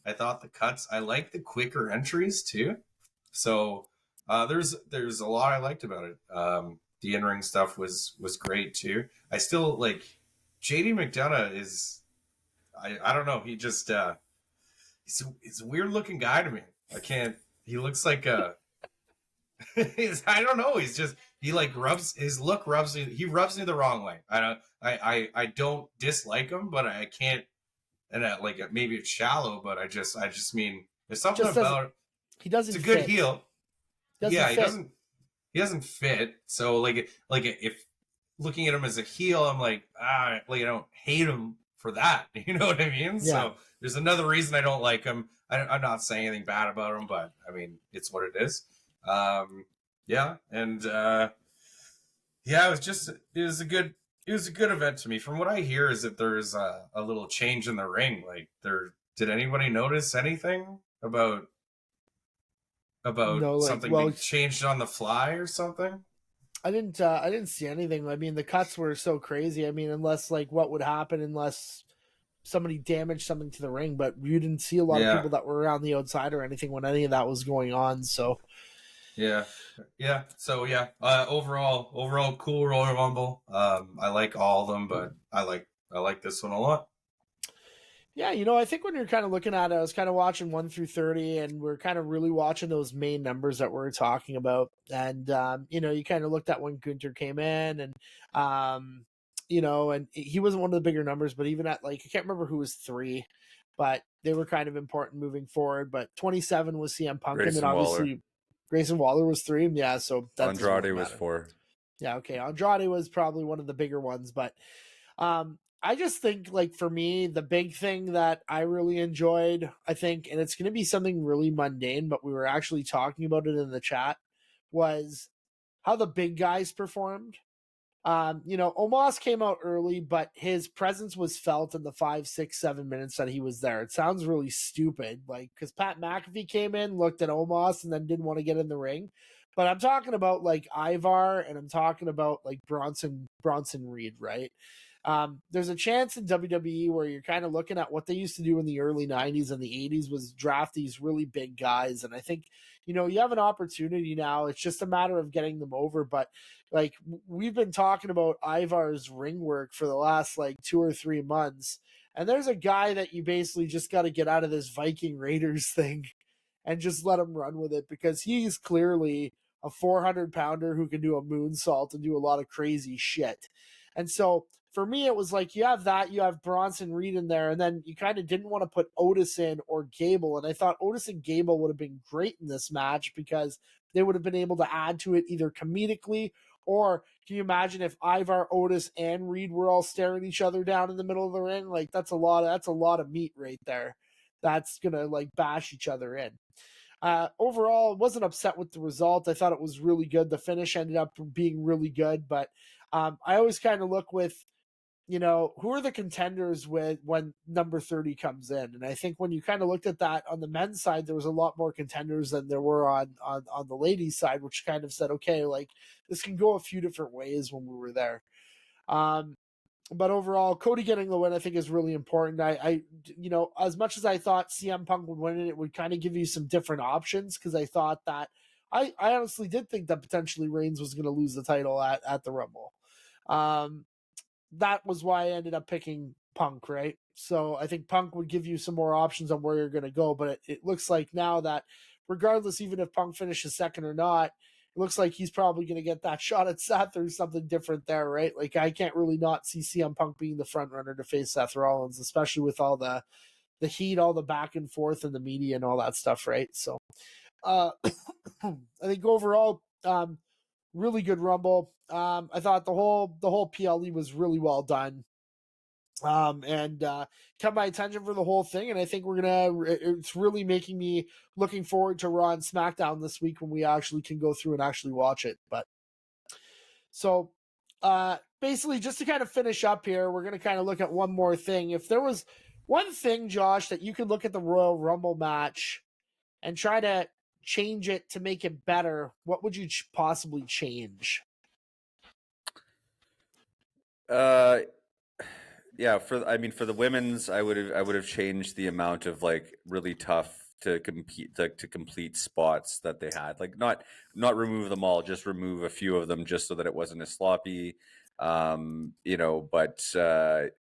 the cuts. I like the quicker entries too. So there's a lot I liked about it. The in ring stuff was great too. I still like JD McDonough is. I don't know. He just he's a weird looking guy to me. I can't. He looks like a. I don't know. He's just he like rubs his look rubs me. He rubs me the wrong way. I don't dislike him, but I can't. And like maybe it's shallow, but I just mean there's something Just about he doesn't. it's a good fit. heel. Doesn't Yeah, fit. he doesn't fit. So like if looking at him as a heel, I'm like like I don't hate him for that. You know what I mean? Yeah. So there's another reason I don't like him. I'm not saying anything bad about him, but I mean it's what it is. Yeah, and yeah, it was a good event to me. From what I hear, is that there's a little change in the ring. Like did anybody notice anything about No, like, something well, being changed on the fly or something? I didn't see anything. I mean, the cuts were so crazy. I mean, unless like what would happen unless somebody damaged something to the ring, but you didn't see a lot of Yeah. people that were around the outside or anything when any of that was going on. So Yeah. So yeah, overall cool Royal Rumble. I like all of them, but I like this one a lot. yeah, I think when you're kind of looking at it, I was kind of watching 1 through 30, and we're kind of really watching those main numbers that we're talking about. And you kind of looked at when Gunther came in, and and he wasn't one of the bigger numbers, but even at, like, I can't remember who was 3, but they were kind of important moving forward. But 27 was CM Punk, and then Grayson Waller. obviously Grayson Waller was 3. Yeah, so that doesn't Andrade really was matter. 4. Yeah, okay. Andrade was probably one of the bigger ones, but I just think, like, for me, the big thing that I really enjoyed, I think, and it's going to be something really mundane, but we were actually talking about it in the chat, was how the big guys performed. Omos came out early, but his presence was felt in the 5, 6, 7 minutes that he was there. It sounds really stupid, like, because Pat McAfee came in, looked at Omos, and then didn't want to get in the ring. But I'm talking about, like, Ivar, and I'm talking about, like, Bronson Reed, right? There's a chance in WWE where you're kind of looking at what they used to do in the early 90s and the 80s was draft these really big guys. And I think, you have an opportunity now. It's just a matter of getting them over. But, like, we've been talking about Ivar's ring work for the last, like, 2 or 3 months. And there's a guy that you basically just got to get out of this Viking Raiders thing and just let him run with it, because he's clearly a 400-pounder who can do a moonsault and do a lot of crazy shit. And so for me, it was like you have Bronson Reed in there, and then you kind of didn't want to put Otis in or Gable. And I thought Otis and Gable would have been great in this match because they would have been able to add to it either comedically, or can you imagine if Ivar, Otis, and Reed were all staring each other down in the middle of the ring? Like, that's a lot of meat right there. That's gonna, like, bash each other in. Overall, wasn't upset with the result. I thought it was really good. The finish ended up being really good, but I always kind of look with, who are the contenders with when number 30 comes in? And I think when you kind of looked at that on the men's side, there was a lot more contenders than there were on the ladies' side, which kind of said, okay, like, this can go a few different ways when we were there. But overall, Cody getting the win, I think, is really important. I as much as I thought CM Punk would win it would kind of give you some different options, because I thought that I honestly did think that potentially Reigns was going to lose the title at the Rumble. That was why I ended up picking Punk, right? So I think Punk would give you some more options on where you're going to go, but it looks like now that regardless, even if Punk finishes second or not, it looks like he's probably going to get that shot at Seth or something different there, right? Like, I can't really not see CM Punk being the front runner to face Seth Rollins, especially with all the heat, all the back and forth in the media and all that stuff, right? So I think overall, really good Rumble. I thought the whole PLE was really well done. And kept my attention for the whole thing, and I think it's really making me looking forward to Raw and SmackDown this week when we actually can go through and actually watch it. But so basically, just to kind of finish up here, we're going to kind of look at one more thing. If there was one thing, Josh, that you could look at the Royal Rumble match and try to change it to make it better, what would you possibly change? Yeah, for the women's, I would have changed the amount of like really tough to compete to complete spots that they had. Like not remove them all, just remove a few of them, just so that it wasn't as sloppy. But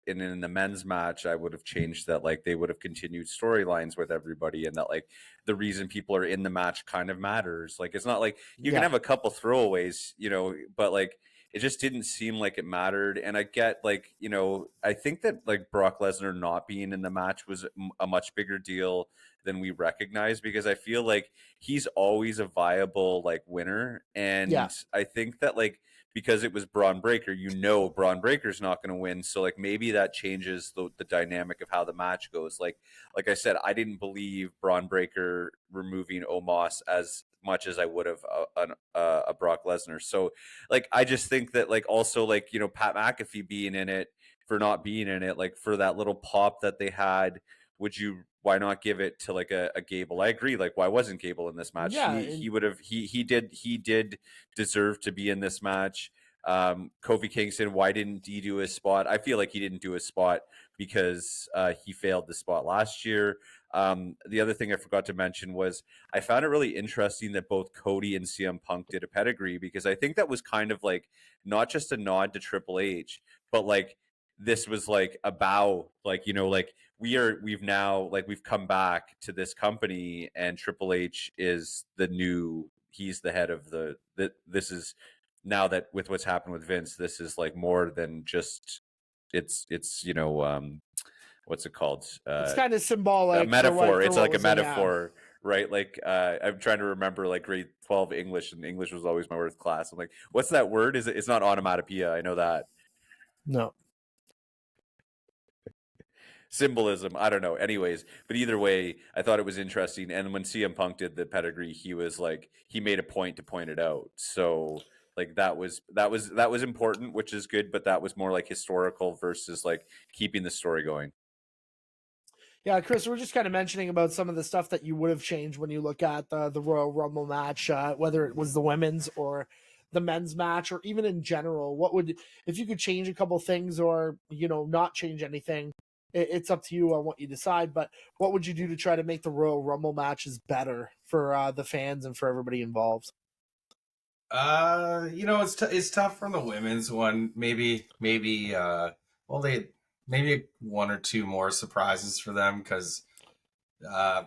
in the men's match, I would have changed that. Like they would have continued storylines with everybody, and that like the reason people are in the match kind of matters. Like it's not like you can have a couple throwaways, but like it just didn't seem like it mattered. And I get like, I think that like Brock Lesnar not being in the match was a much bigger deal than we recognize, because I feel like he's always a viable like winner. And I think that like, because it was Braun Breaker, Braun Breaker's not going to win. So like maybe that changes the dynamic of how the match goes. Like I said, I didn't believe Braun Breaker removing Omos as much as I would have a Brock Lesnar. So like, I just think that like, also like, Pat McAfee being in it for not being in it, like for that little pop that they had, why not give it to like a Gable? I agree. Like, why wasn't Gable in this match? Yeah, he did deserve to be in this match. Kofi Kingston, why didn't he do his spot? I feel like he didn't do his spot because he failed the spot last year. The other thing I forgot to mention was I found it really interesting that both Cody and CM Punk did a pedigree, because I think that was kind of like not just a nod to Triple H, but like this was like a bow, like, like we've come back to this company, and Triple H is he's the head of this is now that with what's happened with Vince, this is like more than just it's what's it called? It's kind of symbolic. A metaphor. It's like a metaphor, right? Like I'm trying to remember like grade 12 English, and English was always my worst class. I'm like, what's that word? It's not onomatopoeia. I know that. No. Symbolism, I don't know. Anyways, but either way, I thought it was interesting. And when CM Punk did the pedigree, he was like, he made a point to point it out. So like that was important, which is good, but that was more like historical versus like keeping the story going. Yeah, Chris, we're just kind of mentioning about some of the stuff that you would have changed when you look at the Royal Rumble match, whether it was the women's or the men's match, or even in general. What would, if you could change a couple things, or not change anything? It's up to you on what you decide. But what would you do to try to make the Royal Rumble matches better for the fans and for everybody involved? It's tough from the women's one. Maybe maybe one or two more surprises for them, because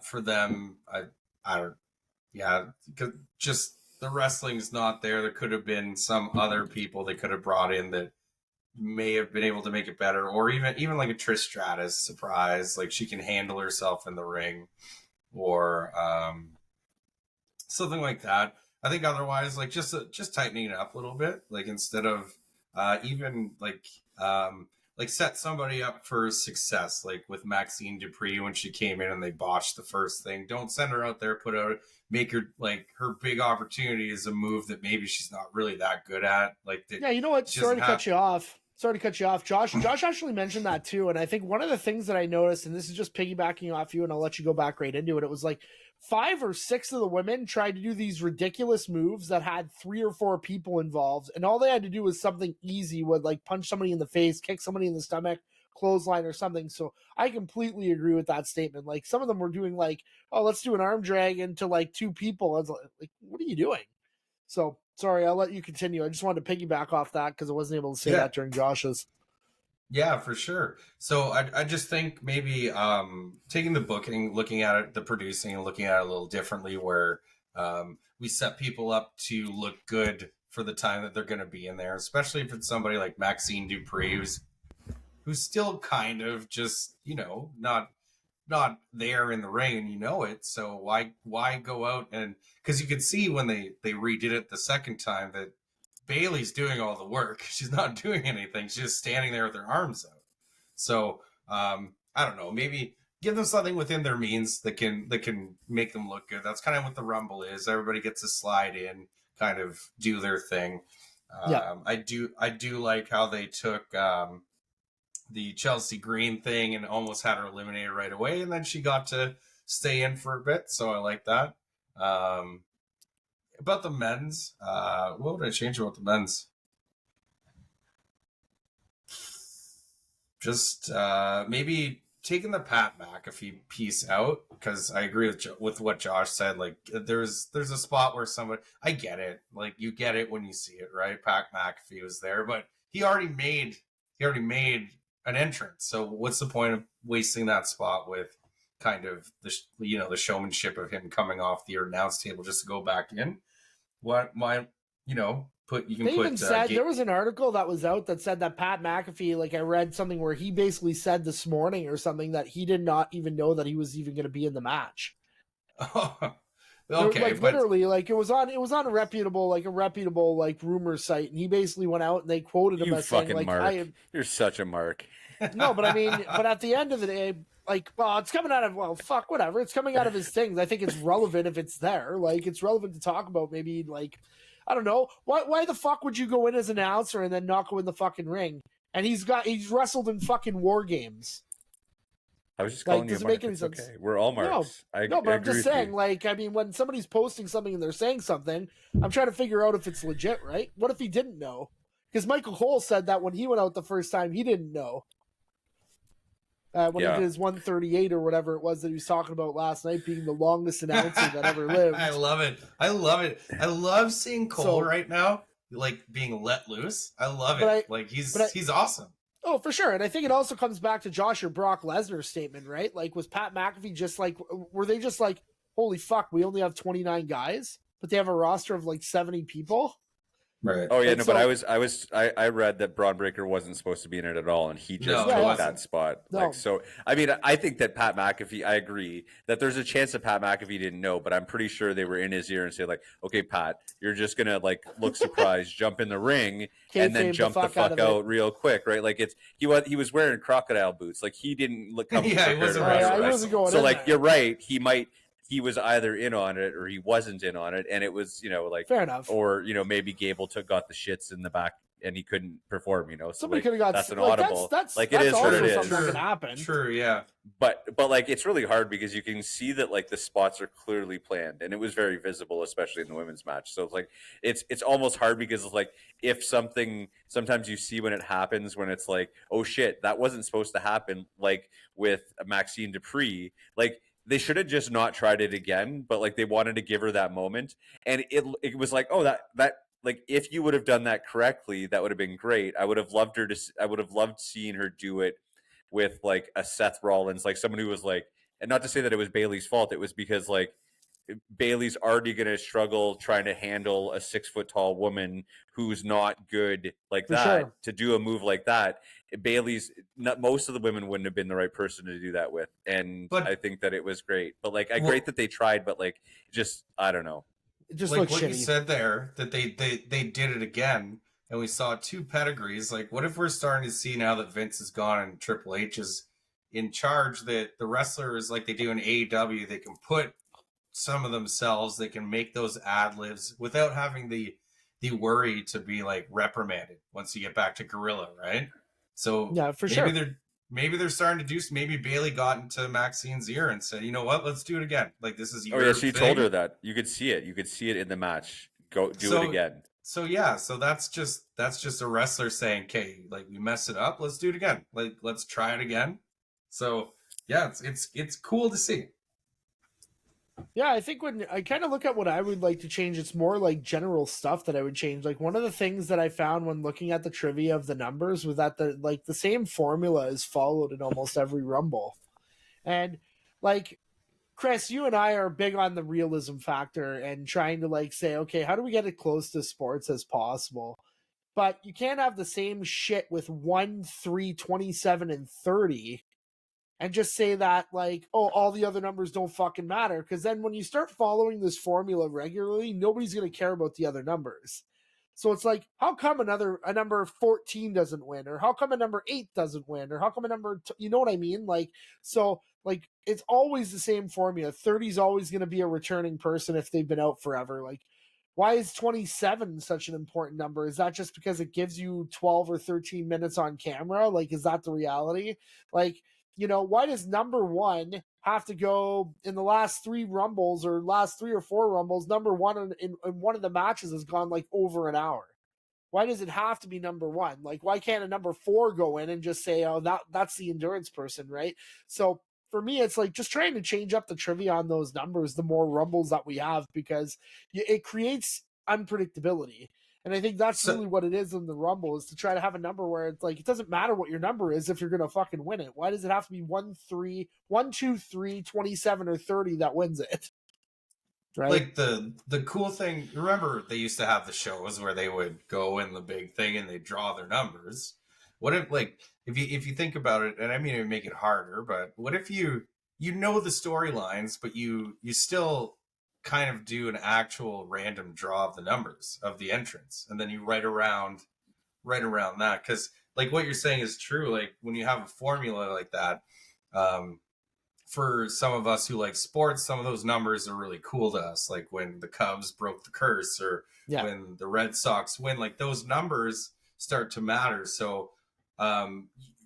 for them, I don't, yeah, because just the wrestling's not there. There could have been some other people they could have brought in that may have been able to make it better, or even like a Trish Stratus surprise, like she can handle herself in the ring, or something like that. I think otherwise, like just tightening it up a little bit, like instead of even like set somebody up for success, like with Maxine Dupree when she came in and they botched the first thing. Don't send her out there, make her like her big opportunity is a move that maybe she's not really that good at. Like yeah, you know what? Sorry to cut you off. Josh actually mentioned that too. And I think one of the things that I noticed, and this is just piggybacking off you, and I'll let you go back right into it. It was like 5 or 6 of the women tried to do these ridiculous moves that had 3 or 4 people involved. And all they had to do was something easy, would like punch somebody in the face, kick somebody in the stomach, clothesline or something. So I completely agree with that statement. Like some of them were doing like, oh, let's do an arm drag into like 2 people. I was like, what are you doing? So sorry, I'll let you continue. I just wanted to piggyback off that because I wasn't able to say that during Josh's. Yeah, for sure. So I just think maybe taking the booking, looking at it, the producing, and looking at it a little differently, where we set people up to look good for the time that they're going to be in there, especially if it's somebody like Maxine Dupree, who's still kind of just, not there in the ring, and it. So why go out, and because you could see when they redid it the second time that Bailey's doing all the work. She's not doing anything. She's just standing there with her arms out. So I don't know. Maybe give them something within their means that can make them look good. That's kind of what the Rumble is. Everybody gets to slide in, kind of do their thing. Yeah. I do like how they took the Chelsea Green thing and almost had her eliminated right away, and then she got to stay in for a bit. So I like that. About the men's, what would I change about the men's? Just maybe taking the Pat McAfee piece out, because I agree with what Josh said. Like there's a spot where somebody, I get it, like you get it when you see it, right? Pat McAfee was there, but he already made an entrance. So what's the point of wasting that spot with kind of the showmanship of him coming off the announce table just to go back in? What my put you can They put even said there was an article that was out that said that Pat McAfee, like I read something where he basically said this morning or something that he did not even know that he was even going to be in the match. Okay, like literally, like it was on a reputable like rumor site, and he basically went out and they quoted him You as saying fucking like, Mark. You're such a Mark. No, but I mean, but at the end of the day, like, well, it's coming out of, well, fuck, whatever. It's coming out of his things. I think it's relevant if it's there. Like, it's relevant to talk about. Maybe, like, I don't know. Why the fuck would you go in as an announcer and then not go in the fucking ring? And he's wrestled in fucking war games. I was just calling you does it Mark. make any It's sense? okay. We're all Marks. No, but I'm just saying, like, I mean, when somebody's posting something and they're saying something, I'm trying to figure out if it's legit, right? What if he didn't know? Because Michael Cole said that when he went out the first time, he didn't know. When he did his 138 or whatever it was that he was talking about last night, being the longest announcer that ever lived. I love it. I love seeing Cole right now, like being let loose. I love it. He's awesome. Oh, for sure. And I think it also comes back to Josh or Brock Lesnar's statement, right? Like, was Pat McAfee just like, were they just like, holy fuck, we only have 29 guys, but they have a roster of like 70 people? Right. Oh yeah, no, but I read that Braun Breaker wasn't supposed to be in it at all, and he just took that spot. No. Like, so I mean, I think that Pat McAfee, I agree that there's a chance that Pat McAfee didn't know, but I'm pretty sure they were in his ear and say like, okay, Pat, you're just gonna like look surprised, jump in the ring, and then jump the fuck out real quick, right? Like he was wearing crocodile boots, like he didn't look come yeah, he wasn't going so in like there. You're right, he was either in on it or he wasn't in on it, and it was like fair enough. Or maybe Gable got the shits in the back and he couldn't perform. So somebody could have got that's an audible. That's like it is what it is. Something that can happen. True, yeah. But like it's really hard because you can see that like the spots are clearly planned, and it was very visible, especially in the women's match. So it's like it's almost hard because it's like if something sometimes you see when it happens when it's like, oh shit, that wasn't supposed to happen. Like with Maxine Dupree, like. They should have just not tried it again, but like they wanted to give her that moment, and it was like, oh, that like if you would have done that correctly, that would have been great. I would have loved seeing her do it with like a Seth Rollins, like someone who was like, and not to say that it was Bayley's fault, it was because like Bayley's already going to struggle trying to handle a 6 foot tall woman who's not good like For that sure. to do a move like that. Most of the women wouldn't have been the right person to do that with. And I think that it was great, but like, great that they tried, but like, just, I don't know. It just like looks what shitty. You said there that they did it again. And we saw 2 pedigrees. Like, what if we're starting to see now that Vince is gone and Triple H is in charge, that the wrestlers, like they do in AEW, they can put some of themselves, they can make those ad libs without having the worry to be like reprimanded once you get back to Gorilla, right? So yeah, for sure. Maybe they're starting to do. Maybe Bayley got into Maxine's ear and said, "You know what? Let's do it again. Like this is your." Oh yeah, she told her that. You could see it. You could see it in the match. Go do it again. So yeah, so that's just a wrestler saying, "Okay, like we messed it up. Let's do it again. Like let's try it again." So yeah, it's cool to see. Yeah, I think when I kind of look at what I would like to change, it's more like general stuff that I would change. Like one of the things that I found when looking at the trivia of the numbers was that the same formula is followed in almost every Rumble. And like Chris, you and I are big on the realism factor and trying to like say, okay, how do we get it close to sports as possible? But you can't have the same shit with 1, 3, 27, and 30 and just say that like, oh, all the other numbers don't fucking matter. Because then when you start following this formula regularly, nobody's going to care about the other numbers. So it's like, how come a number 14 doesn't win? Or how come a number 8 doesn't win? Or how come a number, you know what I mean? Like, so like, it's always the same formula. 30 is always going to be a returning person if they've been out forever. Like why is 27 such an important number? Is that just because it gives you 12 or 13 minutes on camera? Like, is that the reality? Like, why does number one have to go in the last three rumbles or last 3 or 4 rumbles? Number one in one of the matches has gone like over an hour. Why does it have to be number one? Like, why can't a number 4 go in and just say, oh, that's the endurance person, right? So for me, it's like just trying to change up the trivia on those numbers, the more rumbles that we have, because it creates unpredictability. And I think that's really what it is in the rumble, is to try to have a number where it's like, it doesn't matter what your number is if you're going to fucking win it. Why does it have to be 1, 3, 1, 2, 3, 27 or 30 that wins it? Right. Like the cool thing, remember they used to have the shows where they would go in the big thing and they draw their numbers. What if, like, if you think about it, and I mean it would make it harder, but what if you know the storylines, but you still kind of do an actual random draw of the numbers of the entrance, and then you write around that, because like what you're saying is true. Like when you have a formula like that, for some of us who like sports, some of those numbers are really cool to us. Like when the Cubs broke the curse, or when the Red Sox win, like those numbers start to matter. So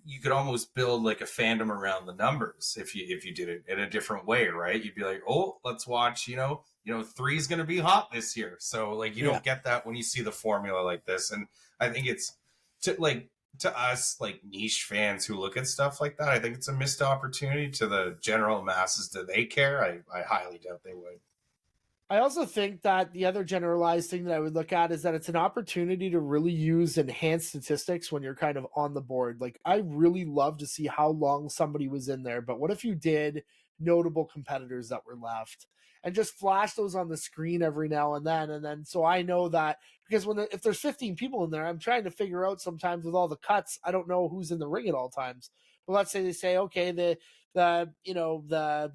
you could almost build like a fandom around the numbers if you did it in a different way, right? You'd be like, oh, let's watch, 3 is going to be hot this year. So like you don't get that when you see the formula like this. And I think it's to us, like niche fans who look at stuff like that, I think it's a missed opportunity. To the general masses, do they care? I highly doubt they would. I also think that the other generalized thing that I would look at is that it's an opportunity to really use enhanced statistics when you're kind of on the board. Like, I really love to see how long somebody was in there, but what if you did notable competitors that were left and just flash those on the screen every now and then so I know that, because if there's 15 people in there, I'm trying to figure out sometimes with all the cuts, I don't know who's in the ring at all times. But let's say they say, okay, the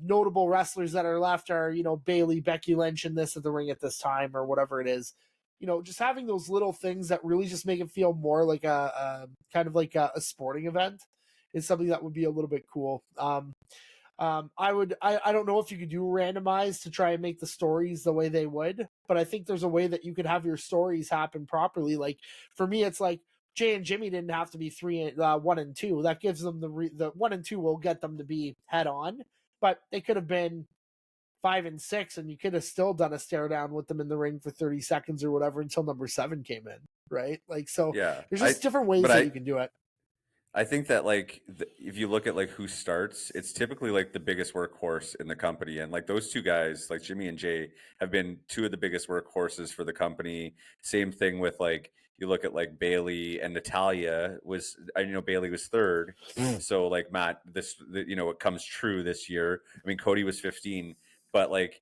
notable wrestlers that are left are, Bailey, Becky Lynch, and this at the ring at this time, or whatever it is. Just having those little things that really just make it feel more like a kind of like a sporting event is something that would be a little bit cool. I don't know if you could do randomized to try and make the stories the way they would, but I think there's a way that you could have your stories happen properly. Like for me, it's like Jay and Jimmy didn't have to be 1 and 2. That gives them the 1 and 2 will get them to be head on, but they could have been 5 and 6, and you could have still done a stare down with them in the ring for 30 seconds or whatever until number 7 came in, right? Like, so there's just different ways that you can do it. I think that like if you look at like who starts, it's typically like the biggest workhorse in the company, and like those two guys, like Jimmy and Jay, have been two of the biggest workhorses for the company. Same thing with like you look at like Bailey and Natalia was, I know Bailey was 3rd, so like Matt, it comes true this year. I mean Cody was 15, but like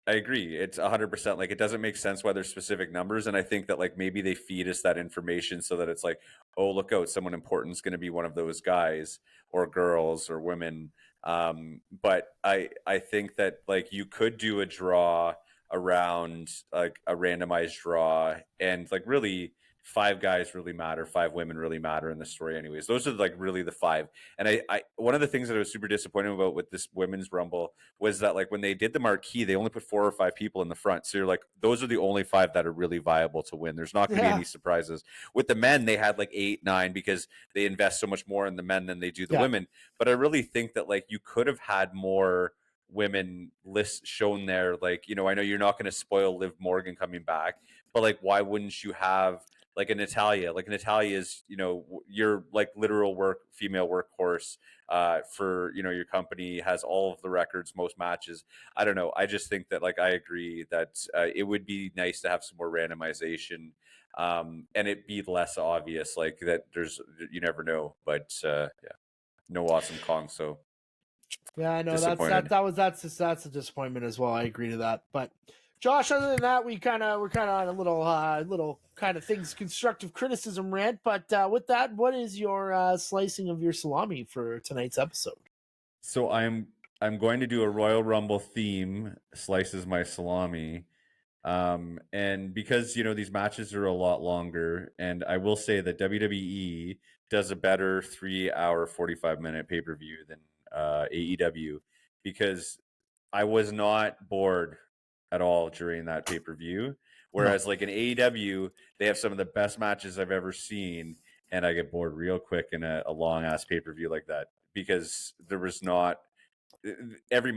I agree. It's 100%. Like, it doesn't make sense why there's specific numbers. And I think that, like, maybe they feed us that information so that it's like, oh, look out, someone important is going to be one of those guys or girls or women. But I think that, like, you could do a draw around, like, a randomized draw. And, like, really, 5 guys really matter. 5 women really matter in the story anyways. Those are, like, really the 5. And I one of the things that I was super disappointed about with this women's rumble was that, like, when they did the marquee, they only put 4 or 5 people in the front. So you're like, those are the only 5 that are really viable to win. There's not going to be any surprises. With the men, they had like 8, 9 because they invest so much more in the men than they do the women. But I really think that, like, you could have had more women lists shown there. Like, I know you're not going to spoil Liv Morgan coming back, but like, why wouldn't you have like a Natalia? Like Natalia is, your like literal female workhorse for your company, has all of the records, most matches. I don't know. I just think that, like, I agree that it would be nice to have some more randomization, and it be less obvious, like that. You never know, but no Awesome Kong. So yeah, I know that's a disappointment as well. I agree to that, but. Josh, other than that, we're kind of on a little kind of things constructive criticism rant. But with that, what is your slicing of your salami for tonight's episode? So I'm going to do a Royal Rumble theme, slices my salami, and because these matches are a lot longer, and I will say that WWE does a better 3-hour 45-minute pay-per-view than AEW, because I was not bored at all during that pay-per-view. Whereas like in AEW, they have some of the best matches I've ever seen, and I get bored real quick in a long ass pay-per-view like that because there was not every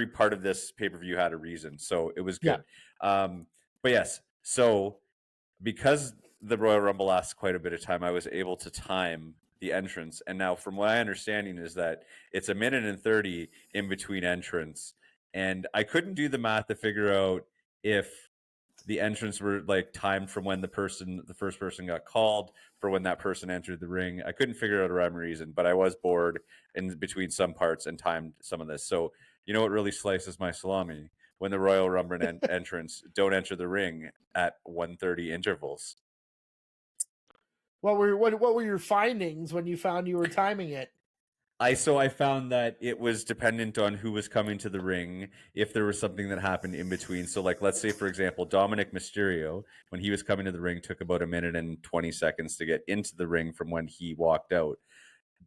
part of this pay-per-view had a reason, so it was good. But yes, so because the Royal Rumble lasts quite a bit of time, I was able to time the entrance, and now from what my understanding is that it's 1:30 in between entrance, and I couldn't do the math to figure out if the entrance were like timed from when the first person got called for when that person entered the ring. I couldn't figure out a rhyme or reason, but I was bored in between some parts and timed some of this. So you know what really slices my salami? When the Royal Rumble entrance don't enter the ring at 1:30 intervals. What were your findings when you found you were timing it? I found that it was dependent on who was coming to the ring, if there was something that happened in between. So like, let's say, for example, Dominic Mysterio, when he was coming to the ring, took about 1:20 to get into the ring from when he walked out.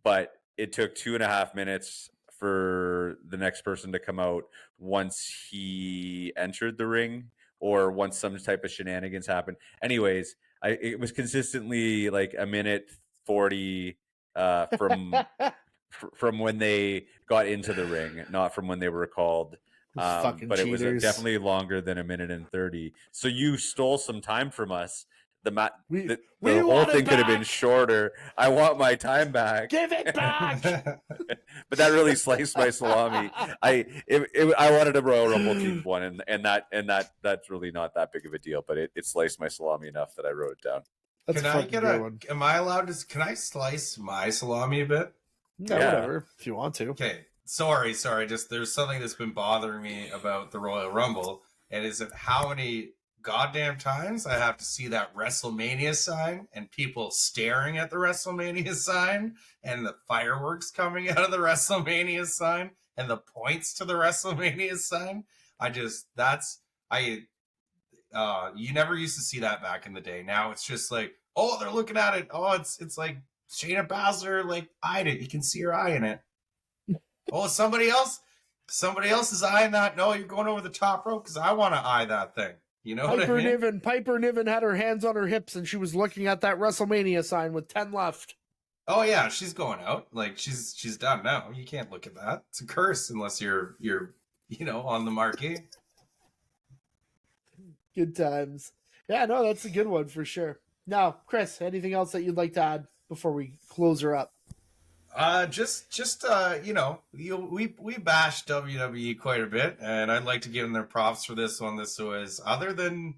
But it took 2.5 minutes for the next person to come out once he entered the ring or once some type of shenanigans happened. Anyways, it was consistently like 1:40 from when they got into the ring, not from when they were called. But cheaters. It was definitely longer than 1:30. So you stole some time from us. The whole thing could have been shorter. I want my time back. Give it back. But that really sliced my salami. I wanted a Royal Rumble themed one, and that's really not that big of a deal. But it sliced my salami enough that I wrote it down. That's Am I allowed to? Can I slice my salami a bit? No, whatever. If you want to. Okay. Sorry. Just there's something that's been bothering me about the Royal Rumble, and is it how many goddamn times I have to see that WrestleMania sign and people staring at the WrestleMania sign and the fireworks coming out of the WrestleMania sign and the points to the WrestleMania sign. You never used to see that back in the day. Now it's just like, oh, they're looking at it. Oh, it's like Shayna Baszler like eyed it. You can see her eye in it. Oh, somebody else is eyeing that. No, you're going over the top rope because I want to eye that thing. You know what I mean? Piper Niven had her hands on her hips and she was looking at that WrestleMania sign with 10 left. Oh yeah, she's going out. Like she's done now. You can't look at that. It's a curse unless you're on the marquee. Good times. Yeah, no, that's a good one for sure. Now, Chris, anything else that you'd like to add before we close her up? We bashed WWE quite a bit, and I'd like to give them their props for this one. This was, other than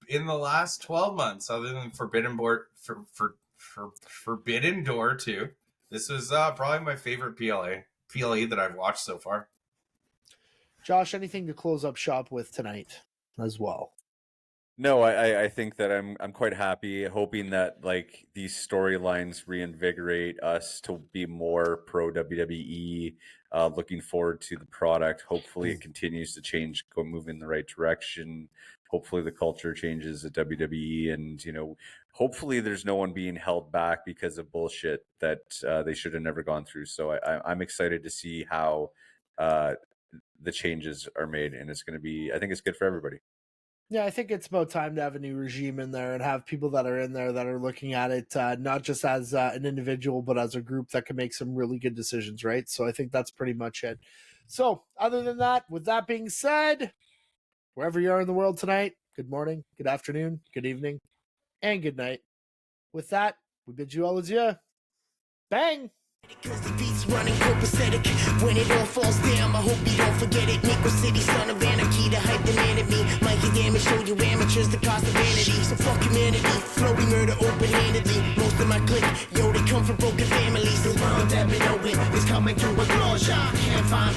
in the last 12 months, other than Forbidden Door 2, this was probably my favorite PLE that I've watched so far. Josh, anything to close up shop with tonight as well? No, I think that I'm quite happy, hoping that like these storylines reinvigorate us to be more pro WWE. Looking forward to the product. Hopefully, it continues to change, move in the right direction. Hopefully, the culture changes at WWE, and hopefully, there's no one being held back because of bullshit that they should have never gone through. So I'm excited to see how the changes are made, and it's going to be. I think it's good for everybody. Yeah, I think it's about time to have a new regime in there and have people that are in there that are looking at it not just as an individual, but as a group that can make some really good decisions, right? So I think that's pretty much it. So other than that, with that being said, wherever you are in the world tonight, good morning, good afternoon, good evening, and good night. With that, we bid you all adieu. Bang! Cause the beat's running copacetic. When it all falls down, I hope you don't forget it. Nickel City, son of anarchy, the hype demanded me. Mikey damage showed you amateurs the cost of vanity. So fuck humanity, flowing murder open-handedly. Most of my clique, they come from broken families. The world that been open is coming to a closure. Can't find